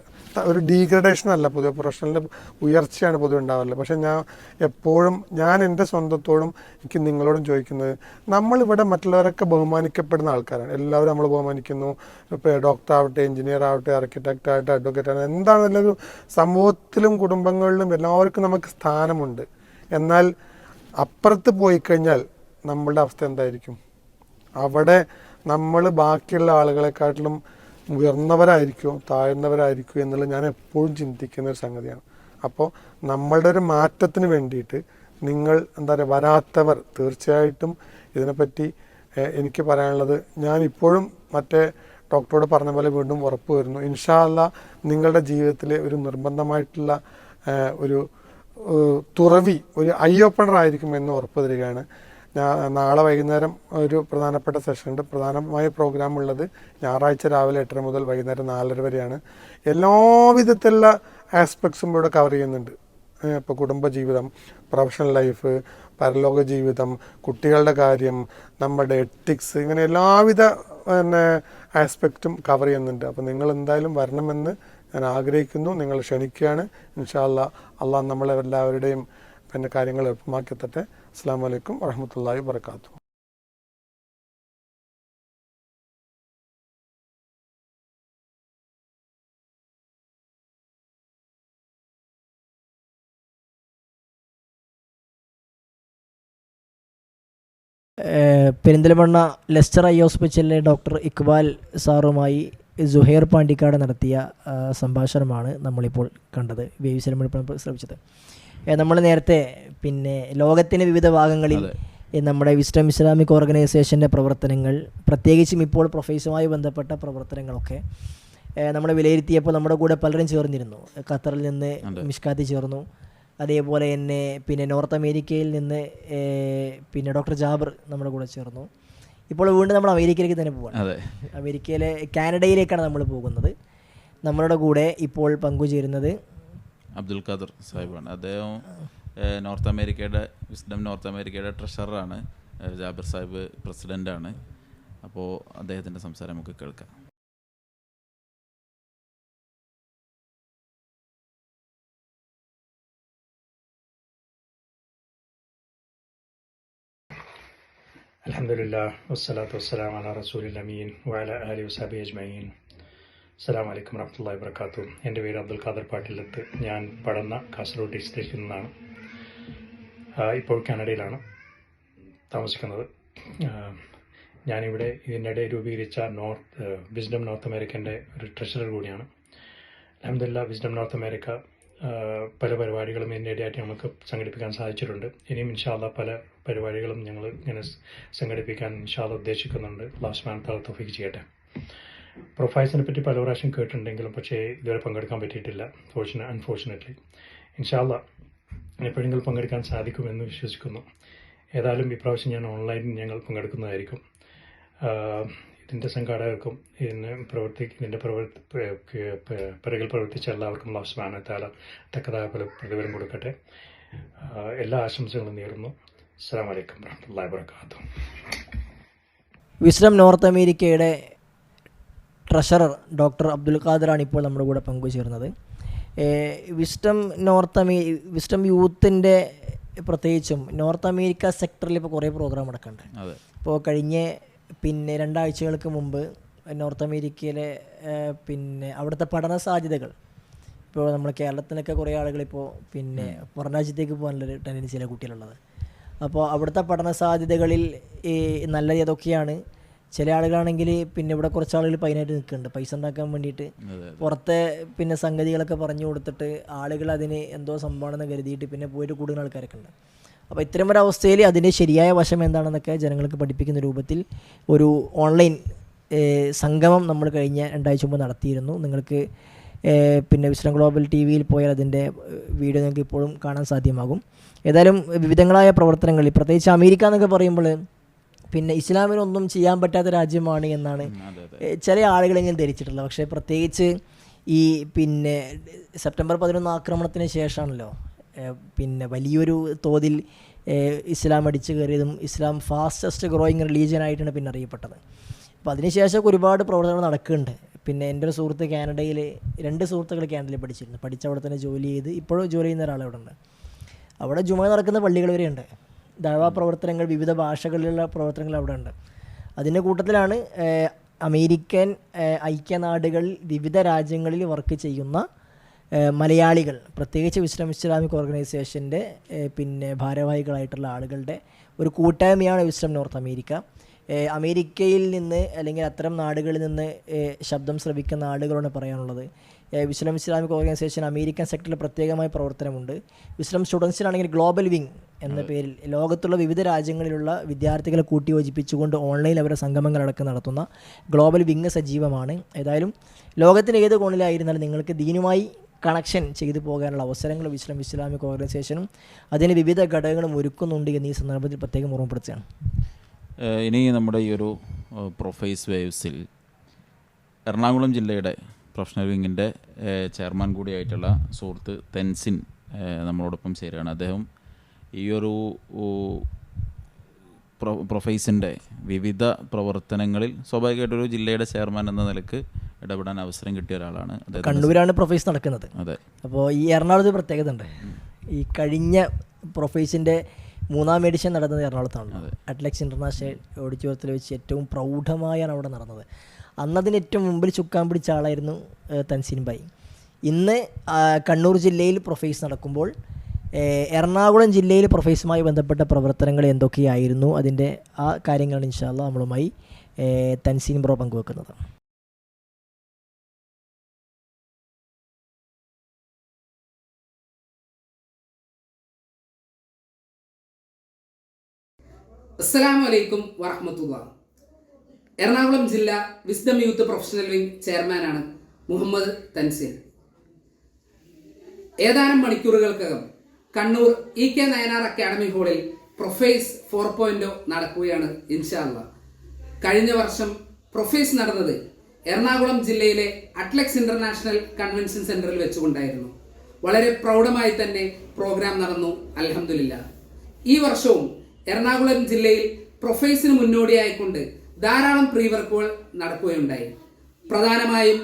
ഒരു ഡീഗ്രഡേഷൻ അല്ല, പൊതുവെ പ്രൊഫഷണലിൻ്റെ ഉയർച്ചയാണ് പൊതുവെ ഉണ്ടാവാറില്ല. പക്ഷേ ഞാൻ എൻ്റെ സ്വന്തത്തോടും എനിക്ക് നിങ്ങളോടും ചോദിക്കുന്നത്, നമ്മളിവിടെ മറ്റുള്ളവരൊക്കെ ബഹുമാനിക്കപ്പെടുന്ന ആൾക്കാരാണ്. എല്ലാവരും നമ്മൾ ബഹുമാനിക്കുന്നു. ഇപ്പോൾ ഡോക്ടർ ആവട്ടെ, എഞ്ചിനീയർ ആവട്ടെ, ആർക്കിടെക്റ്റ് ആവട്ടെ, അഡ്വക്കേറ്റ് ആവട്ടെ, എന്താണെന്നൊരു സമൂഹത്തിലും കുടുംബങ്ങളിലും എല്ലാവർക്കും നമുക്ക് സ്ഥാനമുണ്ട്. എന്നാൽ അപ്പുറത്ത് പോയി കഴിഞ്ഞാൽ നമ്മളുടെ അവസ്ഥ എന്തായിരിക്കും? അവിടെ നമ്മൾ ബാക്കിയുള്ള ആളുകളെക്കാട്ടിലും ഉയർന്നവരായിരിക്കുമോ താഴ്ന്നവരായിരിക്കുമോ എന്നുള്ളത് ഞാൻ എപ്പോഴും ചിന്തിക്കുന്ന ഒരു സംഗതിയാണ്. അപ്പോൾ നമ്മളുടെ ഒരു മാറ്റത്തിന് വേണ്ടിയിട്ട് നിങ്ങൾ എന്താ പറയുക, വരാത്തവർ തീർച്ചയായിട്ടും ഇതിനെപ്പറ്റി എനിക്ക് പറയാനുള്ളത്, ഞാൻ ഇപ്പോഴും മറ്റേ ഡോക്ടറോട് പറഞ്ഞ പോലെ വീണ്ടും ഉറപ്പ് വരുന്നു, ഇൻഷാ അല്ലാ നിങ്ങളുടെ ജീവിതത്തിലെ ഒരു നിർബന്ധമായിട്ടുള്ള ഒരു തുറവി, ഒരു ഐ ഓപ്പണർ ആയിരിക്കുമെന്ന് ഉറപ്പ് തരികയാണ്. നാളെ വൈകുന്നേരം ഒരു പ്രധാനപ്പെട്ട സെഷനുണ്ട്. പ്രധാനമായ പ്രോഗ്രാം ഉള്ളത് ഞായറാഴ്ച രാവിലെ 8:30 മുതൽ വൈകുന്നേരം 4:30 വരെയാണ്. എല്ലാവിധത്തിലുള്ള ആസ്പെക്ട്സും ഇവിടെ കവർ ചെയ്യുന്നുണ്ട്. ഇപ്പോൾ കുടുംബജീവിതം, പ്രൊഫഷണൽ ലൈഫ്, പരലോക ജീവിതം, കുട്ടികളുടെ കാര്യം, നമ്മുടെ എത്തിക്സ്, ഇങ്ങനെ എല്ലാവിധ ആസ്പെക്റ്റും കവർ ചെയ്യുന്നുണ്ട്. അപ്പോൾ നിങ്ങൾ എന്തായാലും വരണമെന്ന് ഞാൻ ആഗ്രഹിക്കുന്നു. നിങ്ങൾ ക്ഷണിക്കുകയാണ്. ഇൻഷാ അല്ലാ അള്ളാഹ് നമ്മളെല്ലാവരുടെയും കാര്യങ്ങൾ എളുപ്പമാക്കി തട്ടെ. അസ്സലാമു അലൈക്കും വറഹ്മത്തുള്ളാഹി വബറകാതുഹു. പെരിന്തൽമണ്ണ ലെസ്റ്റർ ഐ ഹോസ്പിറ്റലിലെ ഡോക്ടർ ഇക്ബാൽ സാറുമായി സുഹൈർ പാണ്ടിക്കാട് നടത്തിയ സംഭാഷണമാണ് നമ്മളിപ്പോൾ കണ്ടത്, വേവിസിലപ്പോൾ ശ്രമിച്ചത്. നമ്മൾ നേരത്തെ പിന്നെ ലോകത്തിൻ്റെ വിവിധ ഭാഗങ്ങളിൽ നമ്മുടെ വിസ്ഡം ഇസ്ലാമിക് ഓർഗനൈസേഷൻ്റെ പ്രവർത്തനങ്ങൾ, പ്രത്യേകിച്ചും ഇപ്പോൾ പ്രൊഫൈസുമായി ബന്ധപ്പെട്ട പ്രവർത്തനങ്ങളൊക്കെ നമ്മൾ വിലയിരുത്തിയപ്പോൾ നമ്മുടെ കൂടെ പലരും ചേർന്നിരുന്നു. ഖത്തറിൽ നിന്ന് മിഷ്കാത്തി ചേർന്നു, അതേപോലെ തന്നെ പിന്നെ നോർത്ത് അമേരിക്കയിൽ നിന്ന് പിന്നെ ഡോക്ടർ ജാബർ നമ്മുടെ കൂടെ ചേർന്നു. ഇപ്പോൾ വീണ്ടും നമ്മൾ അമേരിക്കയിലേക്ക് തന്നെ പോവാണ്. അതെ, അമേരിക്കയിലെ കാനഡയിലേക്കാണ് നമ്മൾ പോകുന്നത്. നമ്മളുടെ കൂടെ ഇപ്പോൾ പങ്കുചേരുന്നത് അബ്ദുൽ ഖാദർ സാഹിബാണ്. അദ്ദേഹം വിസ്ഡം നോർത്ത് അമേരിക്കയുടെ ട്രഷററാണ്. ജാബിർ സാഹിബ് പ്രസിഡൻ്റാണ്. അപ്പോൾ അദ്ദേഹത്തിൻ്റെ സംസാരം നമുക്ക് കേൾക്കാം. അൽഹംദുലില്ലാഹ് വസ്സലാത്തു വസ്സലാമു അലാ റസൂലിൽ അമീൻ വഅലാ ആലിഹി വസഹ്ബിഹി അജ്മഈൻ. അസ്സലാമു അലൈക്കും വറഹ്മത്തുള്ളാഹി വബറകാതുഹു. എൻ്റെ പേര് അബ്ദുൽ ഖാദർ പാട്ടിലത്ത്. ഞാൻ പടന്ന കാസർഗോഡ് ഡിസ്ട്രിക്റ്റിൽ നിന്നാണ്. ഇപ്പോൾ കാനഡയിലാണ് താമസിക്കുന്നത്. ഞാനിവിടെ ഇതിനിടെ രൂപീകരിച്ച വിസ്ഡം നോർത്ത് അമേരിക്കൻ്റെ ഒരു ട്രഷറർ കൂടിയാണ്. അൽഹംദുലില്ലാഹ് വിസ്ഡം നോർത്ത് അമേരിക്ക പല പരിപാടികളും ഇതിനിടെയായിട്ട് നമുക്ക് സംഘടിപ്പിക്കാൻ സാധിച്ചിട്ടുണ്ട്. ഇനിയും ഇൻഷാ അല്ലാഹ് പല പരിപാടികളും ഞങ്ങൾ ഇങ്ങനെ സംഘടിപ്പിക്കാൻ ഇൻഷാ അല്ലാഹ് ഉദ്ദേശിക്കുന്നുണ്ട്. അല്ലാഹു സുബ്ഹാനഹു വ തആല തൗഫീഖ് ചെയ്യട്ടെ. പ്രൊഫൈൽസിനെ പറ്റി പല പ്രാവശ്യം കേട്ടിട്ടുണ്ടെങ്കിലും പക്ഷേ ഇതുവരെ പങ്കെടുക്കാൻ പറ്റിയിട്ടില്ല. അൺഫോർച്ചുനേറ്റ്ലി ഇൻഷാ അല്ലാഹ് എപ്പോഴെങ്കിലും പങ്കെടുക്കാൻ സാധിക്കുമെന്ന് വിശ്വസിക്കുന്നു. ഏതായാലും ഇപ്രാവശ്യം ഞങ്ങൾ പങ്കെടുക്കുന്നതായിരിക്കും. ഇതിൻ്റെ സംഘാടകർക്കും ഇതിൻ്റെ പിറകിൽ പ്രവർത്തിച്ച എല്ലാവർക്കും അല്ലാഹു സുബ്ഹാനഹു വ തആല തക്കതായ പ്രതിഫലം കൊടുക്കട്ടെ. എല്ലാ ആശംസകളും നേരുന്നു. അസ്സലാമു അലൈക്കും വറഹ്മത്തുള്ളാഹി വബറകാതുഹു. വിസ്ഡം നോർത്ത് അമേരിക്കയുടെ ട്രഷറർ ഡോക്ടർ അബ്ദുൽ ഖാദറാണ് ഇപ്പോൾ നമ്മുടെ കൂടെ പങ്കുചേർന്നത്. വിസ്ഡം യൂത്തിൻ്റെ പ്രത്യേകിച്ചും നോർത്ത് അമേരിക്ക സെക്ടറിൽ ഇപ്പോൾ കുറേ പ്രോഗ്രാം നടക്കുന്നുണ്ട്. ഇപ്പോൾ കഴിഞ്ഞ 2 ആഴ്ചകൾക്ക് മുമ്പ് നോർത്ത് അമേരിക്കയിലെ അവിടുത്തെ പഠന സാധ്യതകൾ, ഇപ്പോൾ നമ്മൾ കേരളത്തിലൊക്കെ കുറേ ആളുകളിപ്പോൾ പുറം രാജ്യത്തേക്ക് പോകാനുള്ളൊരു ടെൻഡൻസി ചില കുട്ടികളുള്ളത്. അപ്പോൾ അവിടുത്തെ പഠന സാധ്യതകളിൽ നല്ലത് ഏതൊക്കെയാണ്? ചില ആളുകളാണെങ്കിൽ ഇവിടെ കുറച്ച് ആളുകൾ പൈനായിട്ട് നിൽക്കുന്നുണ്ട് പൈസ ഉണ്ടാക്കാൻ വേണ്ടിയിട്ട്. പുറത്തെ സംഗതികളൊക്കെ പറഞ്ഞു കൊടുത്തിട്ട് ആളുകൾ അതിന് എന്തോ സംഭവമാണെന്ന് കരുതിയിട്ട് പോയിട്ട് കൂടുതൽ ആൾക്കാരൊക്കെ ഉണ്ട്. അപ്പോൾ ഇത്തരമൊരവസ്ഥയിൽ അതിൻ്റെ ശരിയായ വശം എന്താണെന്നൊക്കെ ജനങ്ങൾക്ക് പഠിപ്പിക്കുന്ന രൂപത്തിൽ ഒരു ഓൺലൈൻ സംഗമം നമ്മൾ കഴിഞ്ഞ 2 ആഴ്ച മുമ്പ് നടത്തിയിരുന്നു. നിങ്ങൾക്ക് വിസ്ഡം ഗ്ലോബൽ TV-യിൽ പോയാൽ അതിൻ്റെ വീഡിയോ നിങ്ങൾക്ക് ഇപ്പോഴും കാണാൻ സാധ്യമാകും. ഏതായാലും വിവിധങ്ങളായ പ്രവർത്തനങ്ങളിൽ പ്രത്യേകിച്ച് അമേരിക്ക എന്നൊക്കെ പറയുമ്പോൾ ഇസ്ലാമിനൊന്നും ചെയ്യാൻ പറ്റാത്ത രാജ്യമാണ് എന്നാണ് ചില ആളുകളെങ്കിലും ധരിച്ചിട്ടുള്ളത്. പക്ഷേ പ്രത്യേകിച്ച് ഈ സെപ്റ്റംബർ 11 ആക്രമണത്തിന് ശേഷമാണല്ലോ വലിയൊരു തോതിൽ ഇസ്ലാം അടിച്ചു കയറിയതും ഇസ്ലാം ഫാസ്റ്റസ്റ്റ് ഗ്രോയിങ് റിലീജിയനായിട്ടാണ് അറിയപ്പെട്ടത്. അപ്പോൾ അതിനുശേഷമൊക്കെ ഒരുപാട് പ്രവർത്തനങ്ങൾ നടക്കുന്നുണ്ട്. എൻ്റെ ഒരു സുഹൃത്ത് കാനഡയിൽ 2 സുഹൃത്തുക്കൾ കാനഡയിൽ പഠിച്ച അവിടെ തന്നെ ജോലി ചെയ്ത് ഇപ്പോഴും ജോലി ചെയ്യുന്ന ഒരാളവിടെ ഉണ്ട്. അവിടെ ജുമ നടക്കുന്ന പള്ളികൾ വരെയുണ്ട്. ദഅവാ പ്രവർത്തനങ്ങൾ, വിവിധ ഭാഷകളിലുള്ള പ്രവർത്തനങ്ങൾ അവിടെ ഉണ്ട്. അതിൻ്റെ കൂട്ടത്തിലാണ് അമേരിക്കൻ ഐക്യനാടുകളിൽ വിവിധ രാജ്യങ്ങളിൽ വർക്ക് ചെയ്യുന്ന മലയാളികൾ, പ്രത്യേകിച്ച് വിസ്ഡം ഇസ്ലാമിക് ഓർഗനൈസേഷൻ്റെ ഭാരവാഹികളായിട്ടുള്ള ആളുകളുടെ ഒരു കൂട്ടായ്മയാണ് വിസ്ഡം നോർത്ത് അമേരിക്ക. അമേരിക്കയിൽ നിന്ന് അല്ലെങ്കിൽ അത്തരം നാടുകളിൽ നിന്ന് ശബ്ദം ശ്രവിക്കുന്ന ആളുകളോട് പറയാനുള്ളത്, വിസ്ഡം ഇസ്ലാമിക് ഓർഗനൈസേഷൻ അമേരിക്കൻ സെക്ടറിൽ പ്രത്യേകമായ പ്രവർത്തനമുണ്ട്. വിസ്ഡം സ്റ്റുഡൻസിനാണെങ്കിൽ ഗ്ലോബൽ വിങ് എന്ന പേരിൽ ലോകത്തുള്ള വിവിധ രാജ്യങ്ങളിലുള്ള വിദ്യാർത്ഥികളെ കൂട്ടിയോജിപ്പിച്ചുകൊണ്ട് ഓൺലൈനിൽ അവരുടെ സംഗമങ്ങളടക്കം നടത്തുന്ന ഗ്ലോബൽ വിങ് സജീവമാണ്. ഏതായാലും ലോകത്തിൻ്റെ ഏത് കോണിലായിരുന്നാലും നിങ്ങൾക്ക് ദീനുമായി കണക്ഷൻ ചെയ്തു പോകാനുള്ള അവസരങ്ങൾ വിസ്ഡം ഇസ്ലാമിക് ഓർഗനൈസേഷനും അതിന് വിവിധ ഘടകങ്ങളും ഒരുക്കുന്നുണ്ട് എന്ന് ഈ സന്ദർഭത്തിൽ പ്രത്യേകം ഓർമ്മപ്പെടുത്തുകയാണ്. ഇനി നമ്മുടെ ഈ ഒരു പ്രൊഫൈസ് വേവ്സിൽ എറണാകുളം ജില്ലയുടെ പ്രൊഫഷണൽ വിങ്ങിൻ്റെ ചെയർമാൻ കൂടിയായിട്ടുള്ള സുഹൃത്ത് തെൻസിൻ നമ്മളോടൊപ്പം ചേരുകയാണ്. അദ്ദേഹം ഈ ഒരു പ്രൊഫൈസിൻ്റെ വിവിധ പ്രവർത്തനങ്ങളിൽ സ്വാഭാവികമായിട്ടൊരു ജില്ലയുടെ ചെയർമാൻ എന്ന നിലക്ക് ഇടപെടാൻ അവസരം കിട്ടിയ ഒരാളാണ്. കണ്ണൂരാണ് പ്രൊഫൈസ് നടക്കുന്നത്. അതെ. അപ്പോൾ ഈ എറണാകുളത്ത് പ്രത്യേകത ഉണ്ട്. ഈ കഴിഞ്ഞ പ്രൊഫൈസിൻ്റെ 3ാം എഡിഷൻ നടന്നത് എറണാകുളത്താണ്. അറ്റ്ലക്സ് ഇൻ്റർനാഷണൽ ഓഡിറ്റോറിയത്തിൽ വെച്ച് ഏറ്റവും പ്രൗഢമായാണ് അവിടെ നടന്നത്. അന്നതിന് ഏറ്റവും മുമ്പിൽ ചുക്കാൻ പിടിച്ച ആളായിരുന്നു തൻസീൻ ഭായി. ഇന്ന് കണ്ണൂർ ജില്ലയിൽ പ്രൊഫൈസ് നടക്കുമ്പോൾ എറണാകുളം ജില്ലയിൽ പ്രൊഫൈസുമായി ബന്ധപ്പെട്ട പ്രവർത്തനങ്ങൾ എന്തൊക്കെയായിരുന്നു, അതിൻ്റെ ആ കാര്യങ്ങളാണ് ഇൻഷാ അല്ലാഹ് നമ്മളുമായി തൻസീൻ ബ്രോ പങ്കുവെക്കുന്നത്. അസ്സലാമു അലൈക്കും വറഹ്മത്തുള്ളാഹി. എറണാകുളം ജില്ല വിസ്ഡം യൂത്ത് പ്രൊഫഷണൽ വിങ് ചെയർമാനാണ് മുഹമ്മദ് തൻസീൻ. ഏതാനും മണിക്കൂറുകൾക്കകം കണ്ണൂർ EK നയനാർ അക്കാഡമി ഹാളിൽ പ്രൊഫൈസ് 4.0 നടക്കുകയാണ് ഇൻഷാ അല്ലാഹ്. കഴിഞ്ഞ വർഷം പ്രൊഫൈസ് നടന്നത് എറണാകുളം ജില്ലയിലെ അറ്റ്ലക്സ് ഇന്റർനാഷണൽ കൺവെൻഷൻ സെന്ററിൽ വെച്ചുകൊണ്ടായിരുന്നു. വളരെ പ്രൗഢമായി തന്നെ പ്രോഗ്രാം നടന്നു. അൽഹംദുലില്ലാ. ഈ വർഷവും എറണാകുളം ജില്ലയിൽ പ്രൊഫൈസിന് മുന്നോടിയായിക്കൊണ്ട് ധാരാളം പ്രീ വർക്കുകൾ നടക്കുകയുണ്ടായി. പ്രധാനമായും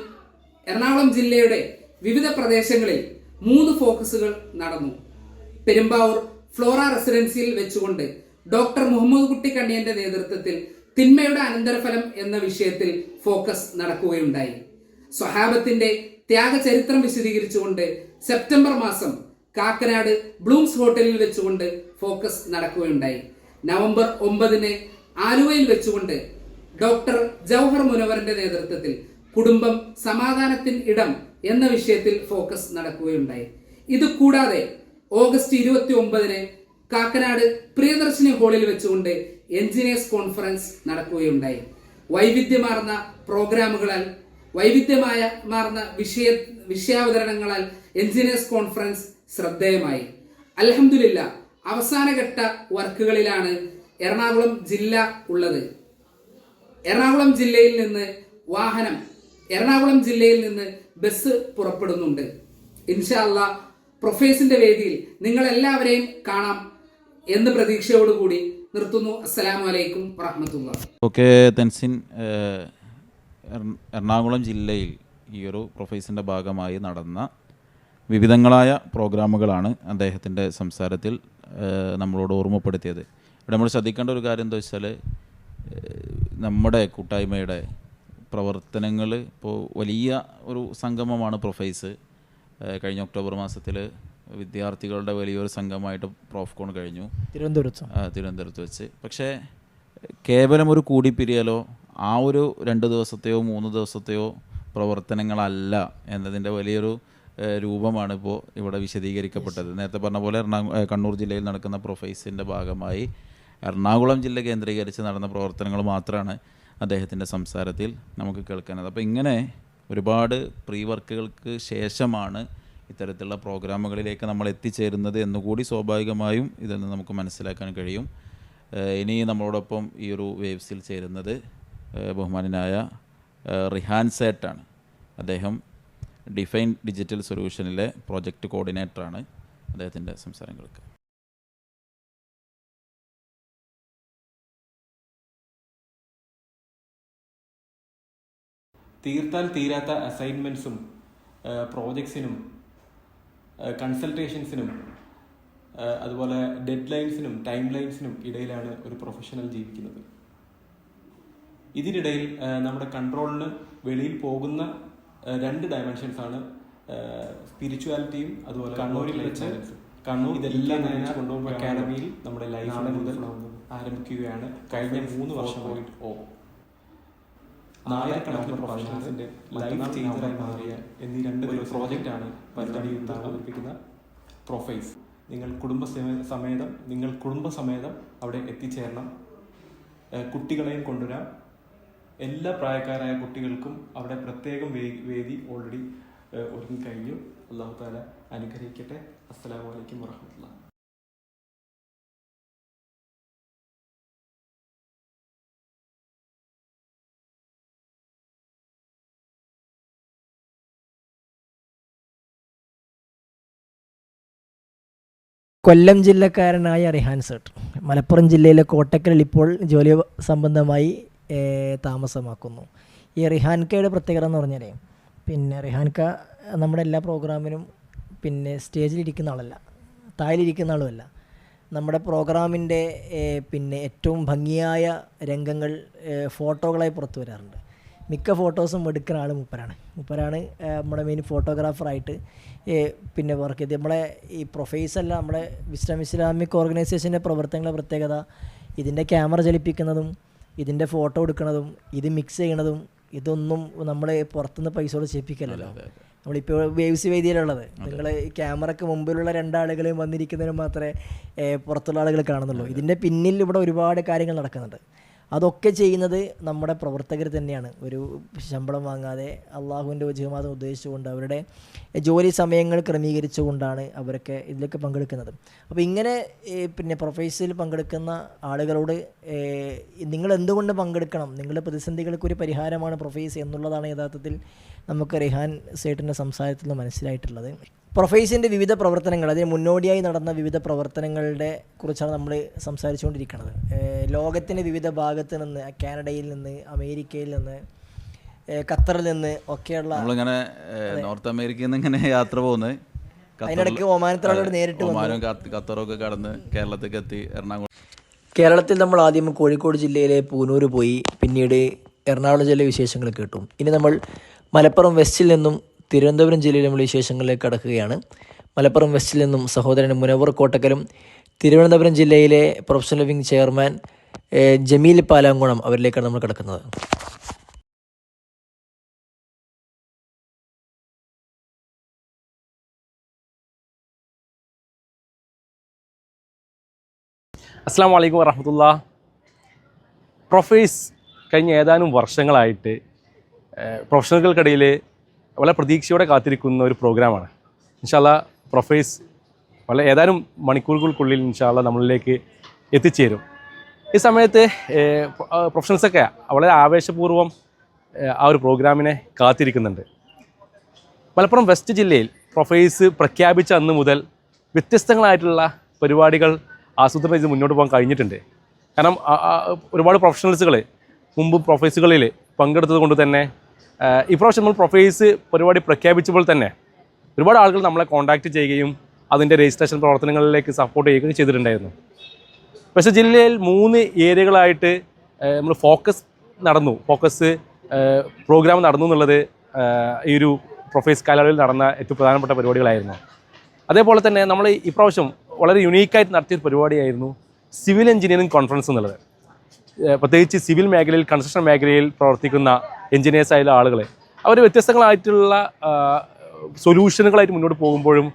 എറണാകുളം ജില്ലയുടെ വിവിധ പ്രദേശങ്ങളിൽ 3 ഫോക്കസുകൾ നടന്നു. പെരുമ്പാവൂർ ഫ്ലോറ റെസിഡൻസിയിൽ വെച്ചുകൊണ്ട് ഡോക്ടർ മുഹമ്മദ് കുട്ടി കണ്ണിയന്റെ നേതൃത്വത്തിൽ തിന്മയുടെ അനന്തരഫലം എന്ന വിഷയത്തിൽ ഫോക്കസ് നടക്കുകയുണ്ടായി. സ്വഹാബത്തിന്റെ ത്യാഗചരിത്രം വിശദീകരിച്ചുകൊണ്ട് സെപ്റ്റംബർ മാസം കാക്കനാട് ബ്ലൂംസ് ഹോട്ടലിൽ വെച്ചുകൊണ്ട് ഫോക്കസ് നടക്കുകയുണ്ടായി. നവംബർ 9 ആലുവയിൽ വെച്ചുകൊണ്ട് ഡോക്ടർ ജൗഹർ മുനവറിന്റെ നേതൃത്വത്തിൽ കുടുംബം സമാധാനത്തിൻ ഇടം എന്ന വിഷയത്തിൽ ഫോക്കസ് നടക്കുകയുണ്ടായി. ഇത് കൂടാതെ ഓഗസ്റ്റ് 29 കാക്കനാട് പ്രിയദർശിനി ഹാളിൽ വെച്ചുകൊണ്ട് എഞ്ചിനീയേഴ്സ് കോൺഫറൻസ് നടക്കുകയുണ്ടായി. വൈവിധ്യമാർന്ന പ്രോഗ്രാമുകളാൽ വൈവിധ്യമാർന്ന വിഷയാവതരണങ്ങളാൽ എഞ്ചിനീയേഴ്സ് കോൺഫറൻസ് ശ്രദ്ധേയമായി. അൽഹംദുലില്ലാ, അവസാനഘട്ട വർക്കുകളിലാണ് എറണാകുളം ജില്ല ഉള്ളത്. എറണാകുളം ജില്ലയിൽ നിന്ന് ബസ് പുറപ്പെടുന്നുണ്ട്. ഇൻഷാ അല്ലാ പ്രൊഫൈസിന്റെ വേദിയിൽ നിങ്ങൾ എല്ലാവരെയും കാണാം എന്ന് പ്രതീക്ഷയോടുകൂടി നിർത്തുന്നു. അസ്സലാമു അലൈക്കും വറഹ്മത്തുള്ളാഹി. ഓക്കെ തെൻസിൻ, എറണാകുളം ജില്ലയിൽ ഈ ഒരു പ്രൊഫൈസിൻ്റെ ഭാഗമായി നടന്ന വിവിധങ്ങളായ പ്രോഗ്രാമുകളാണ് അദ്ദേഹത്തിൻ്റെ സംസാരത്തിൽ നമ്മളോട് ഓർമ്മപ്പെടുത്തിയത്. ഇവിടെ നമ്മൾ ശ്രദ്ധിക്കേണ്ട ഒരു കാര്യം എന്താ വെച്ചാൽ, നമ്മുടെ കൂട്ടായ്മയുടെ പ്രവർത്തനങ്ങൾ ഇപ്പോൾ വലിയ ഒരു സംഗമമാണ് പ്രൊഫൈസ്. കഴിഞ്ഞ ഒക്ടോബർ മാസത്തിൽ വിദ്യാർത്ഥികളുടെ വലിയൊരു സംഘമായിട്ട് പ്രോഫ്കോൺ കഴിഞ്ഞു തിരുവനന്തപുരത്ത് വെച്ച്. പക്ഷേ കേവലം ഒരു കൂടിപ്പിരിയലോ ആ ഒരു 2 ദിവസത്തെയോ 3 ദിവസത്തെയോ പ്രവർത്തനങ്ങളല്ല എന്നതിൻ്റെ വലിയൊരു രൂപമാണ് ഇപ്പോൾ ഇവിടെ വിശദീകരിക്കപ്പെട്ടത്. നേരത്തെ പറഞ്ഞ പോലെ കണ്ണൂർ ജില്ലയിൽ നടക്കുന്ന പ്രൊഫൈസിൻ്റെ ഭാഗമായി എറണാകുളം ജില്ല കേന്ദ്രീകരിച്ച് നടന്ന പ്രവർത്തനങ്ങൾ മാത്രമാണ് അദ്ദേഹത്തിൻ്റെ സംസാരത്തിൽ നമുക്ക് കേൾക്കുന്നത്. അപ്പോൾ ഇങ്ങനെ ഒരുപാട് പ്രീ വർക്കുകൾക്ക് ശേഷമാണ് ഇത്തരത്തിലുള്ള പ്രോഗ്രാമുകളിലേക്ക് നമ്മൾ എത്തിച്ചേരുന്നത് എന്നുകൂടി സ്വാഭാവികമായും ഇതിൽ നിന്ന് നമുക്ക് മനസ്സിലാക്കാൻ കഴിയും. ഇനി നമ്മളോടൊപ്പം ഈ ഒരു വേവ്സിൽ ചേരുന്നത് ബഹുമാനനായ റിഹാൻ സേട്ടാണ്. അദ്ദേഹം ഡിഫൈൻ ഡിജിറ്റൽ സൊല്യൂഷനിലെ പ്രോജക്റ്റ് കോർഡിനേറ്ററാണ്. അദ്ദേഹത്തിൻ്റെ സംസാരം കേൾക്കുക. തീർത്താൽ തീരാത്ത അസൈൻമെൻറ്റ്സും പ്രോജക്ട്സിനും കൺസൾട്ടേഷൻസിനും അതുപോലെ ഡെഡ് ലൈൻസിനും ടൈം ലൈൻസിനും ഇടയിലാണ് ഒരു പ്രൊഫഷണൽ ജീവിക്കുന്നത്. ഇതിനിടയിൽ നമ്മുടെ കൺട്രോളിന് വെളിയിൽ പോകുന്ന 2 ഡയമെൻഷൻസാണ് സ്പിരിച്വാലിറ്റിയും അതുപോലെ കണ്ണൂരിൽ വെച്ച് ഇതെല്ലാം കൊണ്ടുപോകുമ്പോൾ അക്കാഡമിയിൽ നമ്മുടെ ലൈഫ് മുതൽ ആരംഭിക്കുകയാണ്. കഴിഞ്ഞ 3 വർഷമായി ആയിരക്കണക്കിന് പ്രൊഫഷണൽസിന്റെ ലൈഫ് ചേഞ്ചറായി മാറിയ എന്നീ 2 പ്രോജക്റ്റാണ് പരിപാടി അവതരിപ്പിക്കുന്ന പ്രൊഫൈസ്. നിങ്ങൾ കുടുംബസമേതം അവിടെ എത്തിച്ചേരണം. കുട്ടികളെയും കൊണ്ടുവരാം. എല്ലാ പ്രായക്കാരായ കുട്ടികൾക്കും അവിടെ പ്രത്യേകം വേദി ഓൾറെഡി ഒരുങ്ങിക്കഴിഞ്ഞു. അല്ലാഹു തആല അനുഗ്രഹിക്കട്ടെ. അസ്സലാമു അലൈക്കും വറഹ്മത്തുള്ളാഹി. കൊല്ലം ജില്ലക്കാരനായ റിഹാൻ സേട്ട് മലപ്പുറം ജില്ലയിലെ കോട്ടക്കലിൽ ഇപ്പോൾ ജോലി സംബന്ധമായി താമസമാക്കുന്നു. ഈ റിഹാൻകയുടെ പ്രത്യേകത എന്ന് പറഞ്ഞാൽ റിഹാൻക നമ്മുടെ എല്ലാ പ്രോഗ്രാമിനും സ്റ്റേജിലിരിക്കുന്ന ആളല്ല, താഴിലിരിക്കുന്ന ആളുമല്ല. നമ്മുടെ പ്രോഗ്രാമിൻ്റെ ഏറ്റവും ഭംഗിയായ രംഗങ്ങൾ ഫോട്ടോകളായി പുറത്തു വരാറുണ്ട്. മിക്ക ഫോട്ടോസും എടുക്കുന്ന ആൾ മൂപ്പരാണ് നമ്മുടെ മെയിൻ ഫോട്ടോഗ്രാഫറായിട്ട് വർക്ക് ചെയ്ത്. നമ്മളെ ഈ പ്രൊഫൈസല്ല, നമ്മുടെ വിസ്ഡം ഇസ്ലാമിക് ഓർഗനൈസേഷൻ്റെ പ്രവർത്തനങ്ങളുടെ പ്രത്യേകത ഇതിൻ്റെ ക്യാമറ ചലിപ്പിക്കുന്നതും ഇതിൻ്റെ ഫോട്ടോ എടുക്കുന്നതും ഇത് മിക്സ് ചെയ്യണതും ഇതൊന്നും നമ്മൾ പുറത്തുനിന്ന് പൈസ കൊണ്ട് ചെയ്യിപ്പിക്കലല്ലോ. നമ്മളിപ്പോൾ വേവ്സ് വേദിയിലുള്ളത് നിങ്ങൾ ക്യാമറയ്ക്ക് മുമ്പിലുള്ള 2 ആളുകളെയും വന്നിരിക്കുന്നതിന് മാത്രമേ പുറത്തുള്ള ആളുകൾ കാണുന്നുള്ളൂ. ഇതിൻ്റെ പിന്നിൽ ഇവിടെ ഒരുപാട് കാര്യങ്ങൾ നടക്കുന്നുണ്ട്. അതൊക്കെ ചെയ്യുന്നത് നമ്മുടെ പ്രവർത്തകർ തന്നെയാണ്. ഒരു ശമ്പളം വാങ്ങാതെ അള്ളാഹുവിൻ്റെ വജഹമാതം ഉദ്ദേശിച്ചുകൊണ്ട് അവരുടെ ജോലി സമയങ്ങൾ ക്രമീകരിച്ചുകൊണ്ടാണ് അവരൊക്കെ ഇതിലൊക്കെ പങ്കെടുക്കുന്നത്. അപ്പോൾ ഇങ്ങനെ പിന്നെ പ്രൊഫൈസിൽ പങ്കെടുക്കുന്ന ആളുകളോട് നിങ്ങൾ എന്തുകൊണ്ട് പങ്കെടുക്കണം, നിങ്ങളുടെ പ്രതിസന്ധികൾക്കൊരു പരിഹാരമാണ് പ്രൊഫൈസ് എന്നുള്ളതാണ് യഥാർത്ഥത്തിൽ നമുക്ക് റിഹാൻ സേട്ടിൻ്റെ സംസാരത്തിൽ നിന്ന് മനസ്സിലായിട്ടുള്ളത്. പ്രൊഫൈസിൻ്റെ വിവിധ പ്രവർത്തനങ്ങൾ, അതിന് മുന്നോടിയായി നടന്ന വിവിധ പ്രവർത്തനങ്ങളുടെ കുറിച്ചാണ് നമ്മൾ സംസാരിച്ചുകൊണ്ടിരിക്കുന്നത്. ലോകത്തിൻ്റെ വിവിധ ഭാഗത്ത് നിന്ന്, കാനഡയിൽ നിന്ന്, അമേരിക്കയിൽ നിന്ന്, ഖത്തറിൽ നിന്ന് ഒക്കെയുള്ള നമ്മളിങ്ങനെ നോർത്ത് അമേരിക്കയിൽ നിന്ന് ഇങ്ങനെ യാത്ര പോകുന്നത്, അതിനിടയ്ക്ക് ഒമാനത്തിലോട് നേരിട്ട് ഒമാനും ഖത്തറൊക്കെ കടന്ന് കേരളത്തിലേക്ക് എത്തി. കേരളത്തിൽ നമ്മൾ ആദ്യം കോഴിക്കോട് ജില്ലയിലെ പൂനൂർ പോയി, പിന്നീട് എറണാകുളം ജില്ലയിലെ വിശേഷങ്ങൾ കേട്ടു. ഇനി നമ്മൾ മലപ്പുറം വെസ്റ്റിൽ നിന്നും തിരുവനന്തപുരം ജില്ലയിലെ നമ്മൾ വിശേഷങ്ങളിലേക്ക് കടക്കുകയാണ്. മലപ്പുറം വെസ്റ്റിൽ നിന്നും സഹോദരൻ മുനവർ കോട്ടക്കലും തിരുവനന്തപുരം ജില്ലയിലെ പ്രൊഫഷണൽ വിംഗ് ചെയർമാൻ ജമീൽ പാലാങ്കുണം അവരിലേക്കാണ് നമ്മൾ കിടക്കുന്നത്. അസ്സാം വലൈക്കും വറഹമത്തുള്ള. പ്രൊഫൈസ് കഴിഞ്ഞ ഏതാനും വർഷങ്ങളായിട്ട് പ്രൊഫഷണലുകൾക്കിടയിൽ വളരെ പ്രതീക്ഷയോടെ കാത്തിരിക്കുന്ന ഒരു പ്രോഗ്രാമാണ്. ഇൻഷാ അല്ലാ പ്രൊഫൈസ് ഏതാനും മണിക്കൂറുകൾക്കുള്ളിൽ ഇൻഷാ അല്ലാ നമ്മളിലേക്ക് എത്തിച്ചേരും. ഈ സമയത്ത് പ്രൊഫഷണൽസൊക്കെ വളരെ ആവേശപൂർവ്വം ആ ഒരു പ്രോഗ്രാമിനെ കാത്തിരിക്കുന്നുണ്ട്. മലപ്പുറം വെസ്റ്റ് ജില്ലയിൽ പ്രൊഫൈസ് പ്രഖ്യാപിച്ച അന്ന് മുതൽ വ്യത്യസ്തങ്ങളായിട്ടുള്ള പരിപാടികൾ ആസൂത്രണം ചെയ്ത് മുന്നോട്ട് പോകാൻ കഴിഞ്ഞിട്ടുണ്ട്. കാരണം ഒരുപാട് പ്രൊഫഷണൽസുകൾ മുമ്പ് പ്രൊഫൈസുകളിൽ പങ്കെടുത്തത് കൊണ്ട് തന്നെ ഇപ്രാവശ്യം നമ്മൾ പ്രൊഫൈസ് പരിപാടി പ്രഖ്യാപിച്ചപ്പോൾ തന്നെ ഒരുപാട് ആളുകൾ നമ്മളെ കോൺടാക്റ്റ് ചെയ്യുകയും അതിൻ്റെ രജിസ്ട്രേഷൻ പ്രവർത്തനങ്ങളിലേക്ക് സപ്പോർട്ട് ചെയ്യുകയും ചെയ്തിട്ടുണ്ടായിരുന്നു. പക്ഷേ ജില്ലയിൽ 3 ഏരിയകളായിട്ട് നമ്മൾ ഫോക്കസ് പ്രോഗ്രാം നടന്നു എന്നുള്ളത് ഈ ഒരു പ്രൊഫൈസ് കാലയളവിൽ നടന്ന ഏറ്റവും പ്രധാനപ്പെട്ട പരിപാടികളായിരുന്നു. അതേപോലെ തന്നെ നമ്മൾ ഇപ്രാവശ്യം വളരെ യുണീക്കായിട്ട് നടത്തിയൊരു പരിപാടിയായിരുന്നു സിവിൽ എഞ്ചിനീയറിംഗ് കോൺഫറൻസ് എന്നുള്ളത്. പ്രത്യേകിച്ച് സിവിൽ മേഖലയിൽ, കൺസ്ട്രക്ഷൻ മേഖലയിൽ പ്രവർത്തിക്കുന്ന എഞ്ചിനീയേഴ്സായുള്ള ആളുകൾ അവർ വ്യത്യസ്തങ്ങളായിട്ടുള്ള സൊല്യൂഷനുകളായിട്ട് മുന്നോട്ട് പോകുമ്പോഴും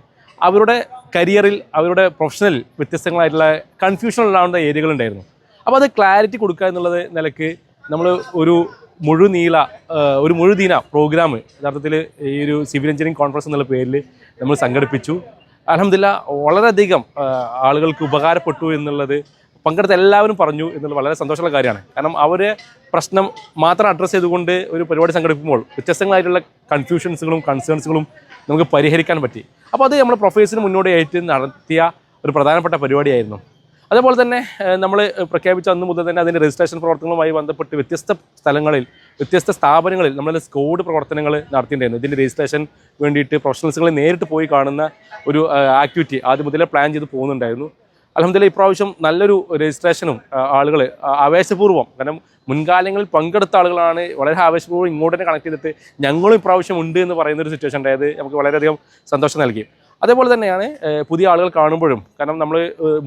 അവരുടെ കരിയറിൽ, അവരുടെ പ്രൊഫഷണൽ വ്യത്യസ്തങ്ങളായിട്ടുള്ള കൺഫ്യൂഷൻ ഉണ്ടാകുന്ന ഏരിയകളുണ്ടായിരുന്നു. അപ്പോൾ അത് ക്ലാരിറ്റി കൊടുക്കുക എന്നുള്ളത് നിലയ്ക്ക് നമ്മൾ ഒരു മുഴുദിന പ്രോഗ്രാം യഥാർത്ഥത്തിൽ ഈ ഒരു സിവിൽ എഞ്ചിനീയറിംഗ് കോൺഫറൻസ് എന്നുള്ള പേരിൽ നമ്മൾ സംഘടിപ്പിച്ചു. അൽഹംദുലില്ലാ വളരെയധികം ആളുകൾക്ക് ഉപകാരപ്പെട്ടു എന്നുള്ളത് പങ്കെടുത്ത എല്ലാവരും പറഞ്ഞു എന്നുള്ളത് വളരെ സന്തോഷമുള്ള കാര്യമാണ്. കാരണം അവരെ പ്രശ്നം മാത്രം അഡ്രസ്സ് ചെയ്തുകൊണ്ട് ഒരു പരിപാടി സംഘടിപ്പിക്കുമ്പോൾ വ്യത്യസ്തങ്ങളായിട്ടുള്ള കൺഫ്യൂഷൻസുകളും കൺസേൺസുകളും നമുക്ക് പരിഹരിക്കാൻ പറ്റി. അപ്പോൾ അത് നമ്മൾ പ്രൊഫൈസിന് മുന്നോടിയായിട്ട് നടത്തിയ ഒരു പ്രധാനപ്പെട്ട പരിപാടിയായിരുന്നു. അതേപോലെ തന്നെ നമ്മൾ പ്രഖ്യാപിച്ച അന്ന് മുതൽ തന്നെ അതിൻ്റെ രജിസ്ട്രേഷൻ പ്രവർത്തനങ്ങളുമായി ബന്ധപ്പെട്ട് വ്യത്യസ്ത സ്ഥലങ്ങളിൽ, വ്യത്യസ്ത സ്ഥാപനങ്ങളിൽ നമ്മൾ സ്കോഡ് പ്രവർത്തനങ്ങൾ നടത്തിയിട്ടുണ്ടായിരുന്നു. ഇതിൻ്റെ രജിസ്ട്രേഷൻ വേണ്ടിയിട്ട് പ്രൊഫഷണൽസുകളെ നേരിട്ട് പോയി കാണുന്ന ഒരു ആക്ടിവിറ്റി ആദ്യം മുതലേ പ്ലാൻ ചെയ്ത് പോകുന്നുണ്ടായിരുന്നു. അൽഹംദുലില്ലാ ഇപ്രാവശ്യം നല്ലൊരു രജിസ്ട്രേഷനും ആളുകൾ ആവേശപൂർവ്വം, കാരണം മുൻകാലങ്ങളിൽ പങ്കെടുത്ത ആളുകളാണ് വളരെ ആവേശപൂർവ്വം ഇങ്ങോട്ട് തന്നെ കണക്ട് ചെയ്തിട്ട് ഞങ്ങളും ഇപ്രാവശ്യം ഉണ്ട് എന്ന് പറയുന്നൊരു സിറ്റുവേഷൻ ഉണ്ടായത് നമുക്ക് വളരെയധികം സന്തോഷം നൽകി. അതേപോലെ തന്നെയാണ് പുതിയ ആളുകൾ കാണുമ്പോഴും, കാരണം നമ്മൾ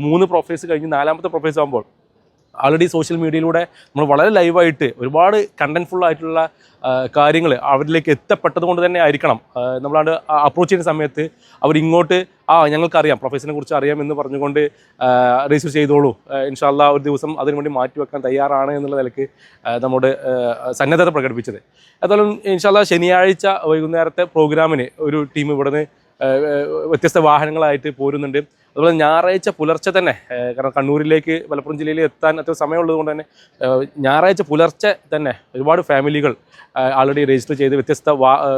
3 പ്രൊഫൈസ് കഴിഞ്ഞ് 4ാമത്തെ പ്രൊഫൈസ് ആകുമ്പോൾ ആൾറെഡി സോഷ്യൽ മീഡിയയിലൂടെ നമ്മൾ വളരെ ലൈവായിട്ട് ഒരുപാട് കണ്ടൻറ്റ്ഫുൾ ആയിട്ടുള്ള കാര്യങ്ങൾ അവരിലേക്ക് എത്തപ്പെട്ടത് കൊണ്ട് തന്നെ ആയിരിക്കണം നമ്മളത് അപ്രോച്ച് ചെയ്യുന്ന സമയത്ത് അവരിങ്ങോട്ട് ഞങ്ങൾക്കറിയാം, പ്രൊഫൈസിനെ കുറിച്ച് അറിയാം എന്ന് പറഞ്ഞുകൊണ്ട് രജിസ്റ്റർ ചെയ്തോളൂ, ഇൻഷാ അല്ലാ ഒരു ദിവസം അതിനുവേണ്ടി മാറ്റിവെക്കാൻ തയ്യാറാണ് എന്നുള്ള നിലയ്ക്ക് നമ്മുടെ സന്നദ്ധത പ്രകടിപ്പിച്ചത്. അതുപോലെ ഇൻഷാ അല്ലാ ശനിയാഴ്ച വൈകുന്നേരത്തെ പ്രോഗ്രാമിന് ഒരു ടീം ഇവിടുന്ന് വ്യത്യസ്ത വാഹനങ്ങളായിട്ട് പോരുന്നുണ്ട്. അതുപോലെ ഞായറാഴ്ച പുലർച്ചെ തന്നെ, കാരണം കണ്ണൂരിലേക്ക് മലപ്പുറം ജില്ലയിൽ എത്താൻ അത്ര സമയമുള്ളത് കൊണ്ട് തന്നെ ഞായറാഴ്ച പുലർച്ചെ തന്നെ ഒരുപാട് ഫാമിലികൾ ആൾറെഡി രജിസ്റ്റർ ചെയ്ത് വ്യത്യസ്ത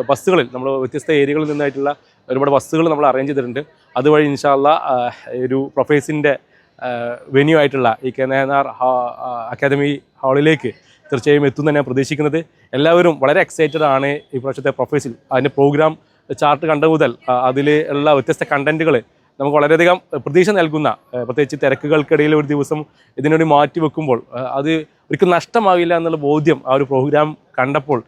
ബസ്സുകളിൽ, നമ്മൾ വ്യത്യസ്ത ഏരിയകളിൽ നിന്നായിട്ടുള്ള ഒരുപാട് ബസ്സുകൾ നമ്മൾ അറേഞ്ച് ചെയ്തിട്ടുണ്ട്. അതുവഴി ഇൻഷാ അല്ലാ ഒരു പ്രൊഫൈസിൻ്റെ വെന്യൂ ആയിട്ടുള്ള ഈ കെനേനാർ അക്കാദമി ഹാളിലേക്ക് തീർച്ചയായും എത്തുമെന്ന് ഞാൻ പ്രതീക്ഷിക്കുന്നത്. എല്ലാവരും വളരെ എക്സൈറ്റഡ് ആണ് ഈ പ്രാവശ്യത്തെ പ്രൊഫൈസിൽ. അതിൻ്റെ പ്രോഗ്രാം ചാർട്ട് കണ്ട മുതൽ അതിൽ ഉള്ള വ്യത്യസ്ത കണ്ടൻറ്റുകൾ നമുക്ക് വളരെയധികം പ്രതീക്ഷ നൽകുന്ന, പ്രത്യേകിച്ച് തിരക്കുകൾക്കിടയിൽ ഒരു ദിവസം ഇതിനുവേണ്ടി മാറ്റി വെക്കുമ്പോൾ അത് ഒരിക്കലും നഷ്ടമാകില്ല എന്നുള്ള ബോധ്യം ആ ഒരു പ്രോഗ്രാം കണ്ടപ്പോൾ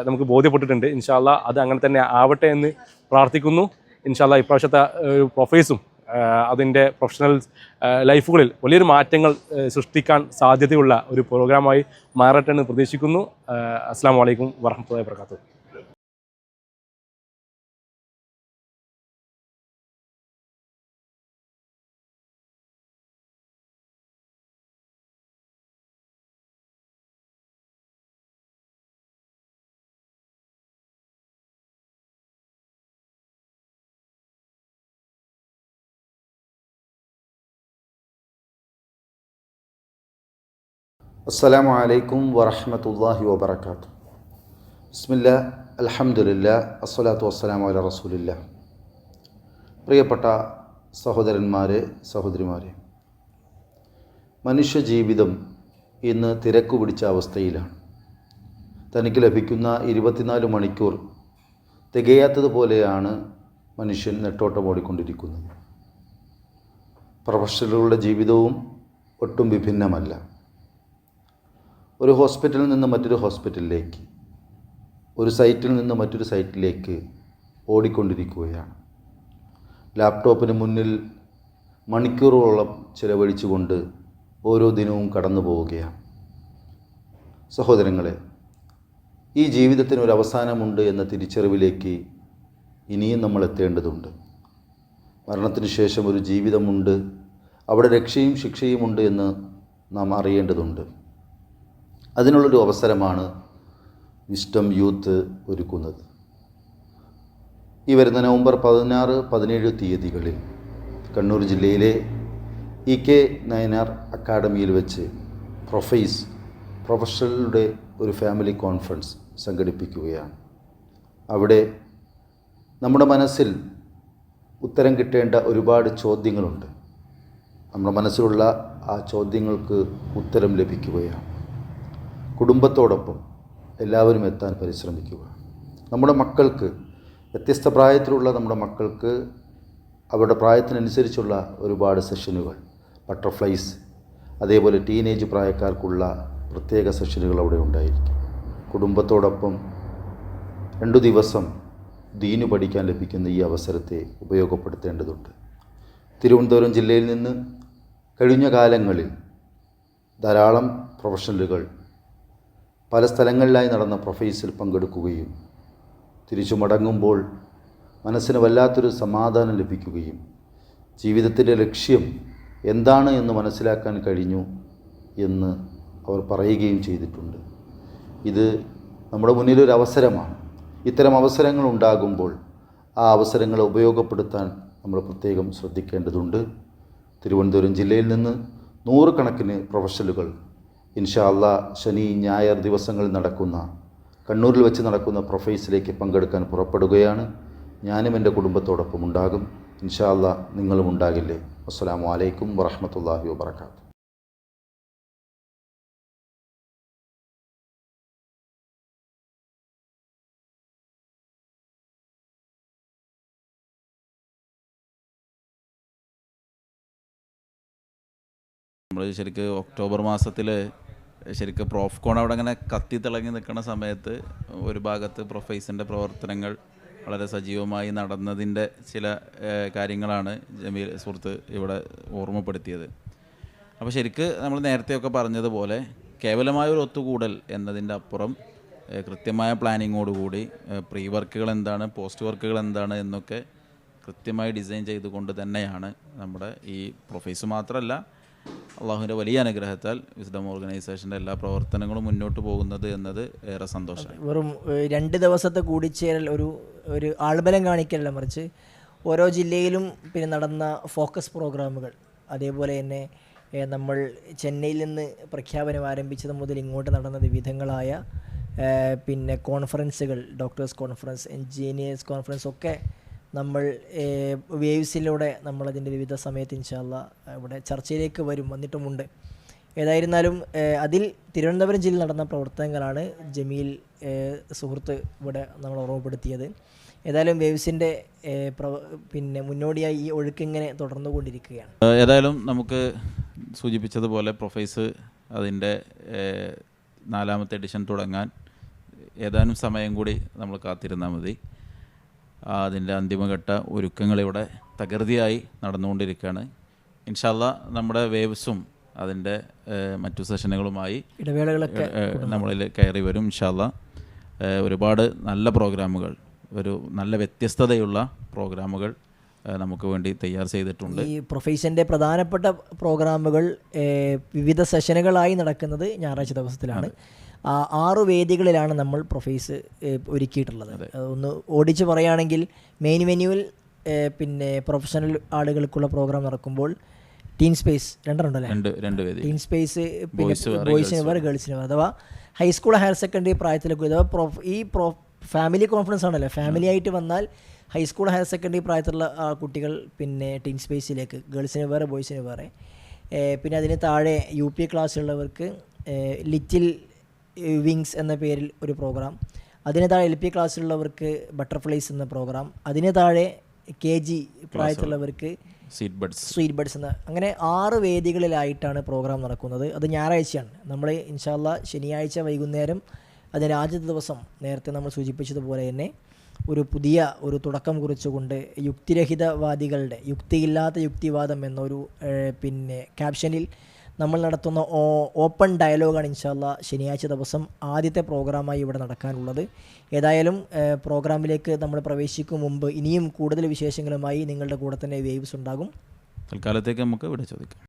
നമുക്ക് ബോധ്യപ്പെട്ടിട്ടുണ്ട്. ഇൻഷാ അല്ലാ അത് അങ്ങനെ തന്നെ ആവട്ടെ എന്ന് പ്രാർത്ഥിക്കുന്നു. ഇൻഷാ അല്ലാ ഇപ്രാവശ്യത്തെ പ്രൊഫൈസും അതിൻ്റെ പ്രൊഫഷണൽ ലൈഫുകളിൽ വലിയൊരു മാറ്റങ്ങൾ സൃഷ്ടിക്കാൻ സാധ്യതയുള്ള ഒരു പ്രോഗ്രാമായി മാറട്ടെ എന്ന് പ്രതീക്ഷിക്കുന്നു. അസ്സലാമു അലൈക്കും വറഹ്മത്തുള്ളാഹി വബറകാതുഹു. അസ്സലാമു അലൈക്കും വറഹ്മത്തുള്ളാഹി വബറകാതുഹു. ബിസ്മില്ലാ അൽഹംദുലില്ലാ അസ്സലാത്തു വസ്സലാമു അലാ റസൂലില്ലാ. പ്രിയപ്പെട്ട സഹോദരന്മാരെ, സഹോദരിമാരെ, മനുഷ്യജീവിതം ഇന്ന് തിരക്കു പിടിച്ച അവസ്ഥയിലാണ്. തനിക്ക് ലഭിക്കുന്ന 24 മണിക്കൂർ തികയാത്തതുപോലെയാണ് മനുഷ്യൻ നെട്ടോട്ടമോടിക്കൊണ്ടിരിക്കുന്നത്. പ്രൊഫഷണലുകളുടെ ജീവിതവും ഒട്ടും വിഭിന്നമല്ല. ഒരു ഹോസ്പിറ്റലിൽ നിന്ന് മറ്റൊരു ഹോസ്പിറ്റലിലേക്ക്, ഒരു സൈറ്റിൽ നിന്ന് മറ്റൊരു സൈറ്റിലേക്ക് ഓടിക്കൊണ്ടിരിക്കുകയാണ്. ലാപ്ടോപ്പിന് മുന്നിൽ മണിക്കൂറുകളോളം ചിലവഴിച്ചുകൊണ്ട് ഓരോ ദിനവും കടന്നു പോവുകയാണ്. സഹോദരങ്ങളെ, ഈ ജീവിതത്തിന് ഒരു അവസാനമുണ്ട് എന്ന തിരിച്ചറിവിലേക്ക് ഇനിയും നമ്മൾ എത്തേണ്ടതുണ്ട്. മരണത്തിന് ശേഷം ഒരു ജീവിതമുണ്ട്, അവിടെ രക്ഷയും ശിക്ഷയുമുണ്ട് എന്ന് നാം അറിയേണ്ടതുണ്ട്. അതിനുള്ളൊരു അവസരമാണ് വിസ്ഡം യൂത്ത് ഒരുക്കുന്നത്. ഈ വരുന്ന നവംബർ 16, 17 തീയതികളിൽ കണ്ണൂർ ജില്ലയിലെ EK നയനാർ അക്കാഡമിയിൽ വെച്ച് പ്രൊഫഷണലുടെ ഒരു ഫാമിലി കോൺഫറൻസ് സംഘടിപ്പിക്കുകയാണ്. അവിടെ നമ്മുടെ മനസ്സിൽ ഉത്തരം കിട്ടേണ്ട ഒരുപാട് ചോദ്യങ്ങളുണ്ട്. നമ്മുടെ മനസ്സിലുള്ള ആ ചോദ്യങ്ങൾക്ക് ഉത്തരം ലഭിക്കുകയാണ്. കുടുംബത്തോടൊപ്പം എല്ലാവരും എത്താൻ പരിശ്രമിക്കുക. നമ്മുടെ മക്കൾക്ക്, വ്യത്യസ്ത പ്രായത്തിലുള്ള നമ്മുടെ മക്കൾക്ക് അവരുടെ പ്രായത്തിനനുസരിച്ചുള്ള ഒരുപാട് സെഷനുകൾ, ബട്ടർഫ്ലൈസ്, അതേപോലെ ടീനേജ് പ്രായക്കാർക്കുള്ള പ്രത്യേക സെഷനുകൾ അവിടെ ഉണ്ടായിരിക്കും. കുടുംബത്തോടൊപ്പം 2 ദിവസം ദീനു പഠിക്കാൻ ലഭിക്കുന്ന ഈ അവസരത്തെ ഉപയോഗപ്പെടുത്തേണ്ടതുണ്ട്. തിരുവനന്തപുരം ജില്ലയിൽ നിന്ന് കഴിഞ്ഞ കാലങ്ങളിൽ ധാരാളം പ്രൊഫഷണലുകൾ പല സ്ഥലങ്ങളിലായി നടന്ന പ്രൊഫൈസിൽ പങ്കെടുക്കുകയും തിരിച്ചു മടങ്ങുമ്പോൾ മനസ്സിന് വല്ലാത്തൊരു സമാധാനം ലഭിക്കുകയും ജീവിതത്തിൻ്റെ ലക്ഷ്യം എന്താണ് എന്ന് മനസ്സിലാക്കാൻ കഴിഞ്ഞു എന്ന് അവർ പറയുകയും ചെയ്തിട്ടുണ്ട്. ഇത് നമ്മുടെ മുന്നിലൊരു അവസരമാണ്. ഇത്തരം അവസരങ്ങൾ ഉണ്ടാകുമ്പോൾ ആ അവസരങ്ങളെ ഉപയോഗപ്പെടുത്താൻ നമ്മൾ പ്രത്യേകം ശ്രദ്ധിക്കേണ്ടതുണ്ട്. തിരുവനന്തപുരം ജില്ലയിൽ നിന്ന് 100 കണക്കിന് പ്രൊഫഷണലുകൾ ഇൻഷാ അല്ലാഹ് ശനി, ഞായർ ദിവസങ്ങളിൽ നടക്കുന്ന, കണ്ണൂരിൽ വെച്ച് നടക്കുന്ന പ്രൊഫൈസിലേക്ക് പങ്കെടുക്കാൻ പുറപ്പെടുകയാണ്. ഞാനും എൻ്റെ കുടുംബത്തോടൊപ്പം ഉണ്ടാകും. ഇൻഷാ അല്ലാഹ് നിങ്ങളും ഉണ്ടാകില്ലേ? അസ്സലാമു അലൈക്കും വറഹ്മത്തുള്ളാഹി വബറകാതുഹു. നമ്മൾ ശരിക്ക് ഒക്ടോബർ മാസത്തിൽ ശരിക്കും പ്രോഫ്കോൺ അവിടെ അങ്ങനെ കത്തിത്തിളങ്ങി നിൽക്കുന്ന സമയത്ത് ഒരു ഭാഗത്ത് പ്രൊഫൈസിൻ്റെ പ്രവർത്തനങ്ങൾ വളരെ സജീവമായി നടന്നതിൻ്റെ ചില കാര്യങ്ങളാണ് ജമീൽ സുഹൃത്ത് ഇവിടെ ഓർമ്മപ്പെടുത്തിയത്. അപ്പോൾ ശരിക്ക് നമ്മൾ നേരത്തെയൊക്കെ പറഞ്ഞതുപോലെ കേവലമായ ഒരു ഒത്തുകൂടൽ എന്നതിൻ്റെ അപ്പുറം കൃത്യമായ പ്ലാനിങ്ങോടുകൂടി പ്രീ വർക്കുകൾ എന്താണ്, പോസ്റ്റ് വർക്കുകൾ എന്താണ് എന്നൊക്കെ കൃത്യമായി ഡിസൈൻ ചെയ്തുകൊണ്ട് തന്നെയാണ് നമ്മുടെ ഈ പ്രൊഫൈസ് മാത്രമല്ല അള്ളാഹുവിൻ്റെ വലിയ അനുഗ്രഹത്താൽ വിസ്ഡം ഓർഗനൈസേഷൻ്റെ എല്ലാ പ്രവർത്തനങ്ങളും മുന്നോട്ട് പോകുന്നത് എന്നത് ഏറെ സന്തോഷമാണ്. വെറും 2 ദിവസത്തെ കൂടിച്ചേരൽ ഒരു ആൾബലം കാണിക്കലല്ല, മറിച്ച് ഓരോ ജില്ലയിലും പിന്നെ നടന്ന ഫോക്കസ് പ്രോഗ്രാമുകൾ, അതേപോലെ തന്നെ നമ്മൾ ചെന്നൈയിൽ നിന്ന് പ്രഖ്യാപനം ആരംഭിച്ചത് മുതൽ ഇങ്ങോട്ട് നടന്ന വിവിധങ്ങളായ പിന്നെ കോൺഫറൻസുകൾ, ഡോക്ടേഴ്സ് കോൺഫറൻസ്, എൻജിനീയേഴ്സ് കോൺഫറൻസ് ഒക്കെ നമ്മൾ വേവ്സിലൂടെ നമ്മളതിൻ്റെ വിവിധ സമയത്ത് ഇൻഷാ അല്ലാഹ് ഇവിടെ ചർച്ചയിലേക്ക് വന്നിട്ടുമുണ്ട്. ഏതായിരുന്നാലും അതിൽ തിരുവനന്തപുരം ജില്ലയിൽ നടന്ന പ്രവർത്തനങ്ങളാണ് ജമീൽ സുഹൃത്ത് ഇവിടെ നമ്മൾ ഓർമ്മപ്പെടുത്തിയത്. ഏതായാലും വേവ്സിൻ്റെ പിന്നെ മുന്നോടിയായി ഈ ഒഴുക്കിങ്ങനെ തുടർന്നുകൊണ്ടിരിക്കുകയാണ്. ഏതായാലും നമുക്ക് സൂചിപ്പിച്ചതുപോലെ പ്രൊഫൈസ് അതിൻ്റെ 4ാമത്തെ എഡിഷൻ തുടങ്ങാൻ ഏതാനും സമയം കൂടി നമ്മൾ കാത്തിരുന്നാൽ മതി. അതിൻ്റെ അന്തിമഘട്ട ഒരുക്കങ്ങളിവിടെ തകൃതിയായി നടന്നുകൊണ്ടിരിക്കുകയാണ്. ഇൻഷാ അല്ലാഹ് നമ്മുടെ വേവ്സും അതിൻ്റെ മറ്റു സെഷനുകളുമായി ഇടവേളകളൊക്കെ നമ്മളിൽ കയറി വരും. ഇൻഷാ അല്ലാഹ് ഒരുപാട് നല്ല പ്രോഗ്രാമുകൾ, ഒരു നല്ല വ്യത്യസ്തതയുള്ള പ്രോഗ്രാമുകൾ നമുക്ക് വേണ്ടി തയ്യാർ ചെയ്തിട്ടുണ്ട്. ഈ പ്രൊഫൈസിൻ്റെ പ്രധാനപ്പെട്ട പ്രോഗ്രാമുകൾ വിവിധ സെഷനുകളായി നടക്കുന്നത് ഞായറാഴ്ച ദിവസത്തിലാണ്. 6 വേദികളിലാണ് നമ്മൾ പ്രൊഫൈസ് ഒരുക്കിയിട്ടുള്ളത്. ഒന്ന് ഓടിച്ച് പറയുകയാണെങ്കിൽ മെയിൻ വെന്യൂവിൽ പിന്നെ പ്രൊഫഷണൽ ആളുകൾക്കുള്ള പ്രോഗ്രാം നടക്കുമ്പോൾ ടീൻ സ്പേസ് രണ്ടെണ്ണുണ്ടല്ലേ? രണ്ട് വേദി. ടീൻ സ്പേസ് പിന്നെ Boys വേറെ, ബോയ്സിന് girls വേറെ ഗേൾസിന് വേറെ. അഥവാ ഹൈസ്കൂൾ ഹയർ സെക്കൻഡറി പ്രായത്തിലേക്ക് അഥവാ ഫാമിലി കോൺഫറൻസ് ആണല്ലോ. ഫാമിലി ആയിട്ട് വന്നാൽ ഹൈസ്കൂൾ ഹയർ സെക്കൻഡറി പ്രായത്തിലുള്ള കുട്ടികൾ പിന്നെ ടീൻ സ്പേസിലേക്ക്, ഗേൾസിന് വേറെ ബോയ്സിന് വേറെ. പിന്നെ അതിന് താഴെ UP ക്ലാസ്സിലുള്ളവർക്ക് ലിറ്റിൽ വിങ്സ് എന്ന പേരിൽ ഒരു പ്രോഗ്രാം. അതിന് താഴെ LP ക്ലാസ്സിലുള്ളവർക്ക് ബട്ടർഫ്ലൈസ് എന്ന പ്രോഗ്രാം. അതിന് താഴെ KG പ്രായത്തിലുള്ളവർക്ക് സ്വീറ്റ് ബഡ്സ് എന്ന, അങ്ങനെ 6 വേദികളിലായിട്ടാണ് പ്രോഗ്രാം നടക്കുന്നത്. അത് ഞായറാഴ്ചയാണ്. നമ്മൾ ഇൻഷാ അല്ലാ ശനിയാഴ്ച വൈകുന്നേരം അതിൻ്റെ ആദ്യത്തെ ദിവസം നേരത്തെ നമ്മൾ സൂചിപ്പിച്ചതുപോലെ തന്നെ പുതിയ തുടക്കം കുറിച്ചുകൊണ്ട് യുക്തിരഹിതവാദികളുടെ യുക്തിയില്ലാത്ത യുക്തിവാദം എന്നൊരു പിന്നെ ക്യാപ്ഷനിൽ നമ്മൾ നടത്തുന്ന ഓപ്പൺ ഡയലോഗാണ് ഇൻഷാ അല്ലാ ശനിയാഴ്ച ദിവസം ആദ്യത്തെ പ്രോഗ്രാമായി ഇവിടെ നടക്കാനുള്ളത്. ഏതായാലും പ്രോഗ്രാമിലേക്ക് നമ്മൾ പ്രവേശിക്കും മുമ്പ് ഇനിയും കൂടുതൽ വിശേഷങ്ങളുമായി നിങ്ങളുടെ കൂടെ തന്നെ വേവ്സ് ഉണ്ടാകും. തൽക്കാലത്തേക്ക് നമുക്ക് ഇവിടെ ചോദിക്കാം.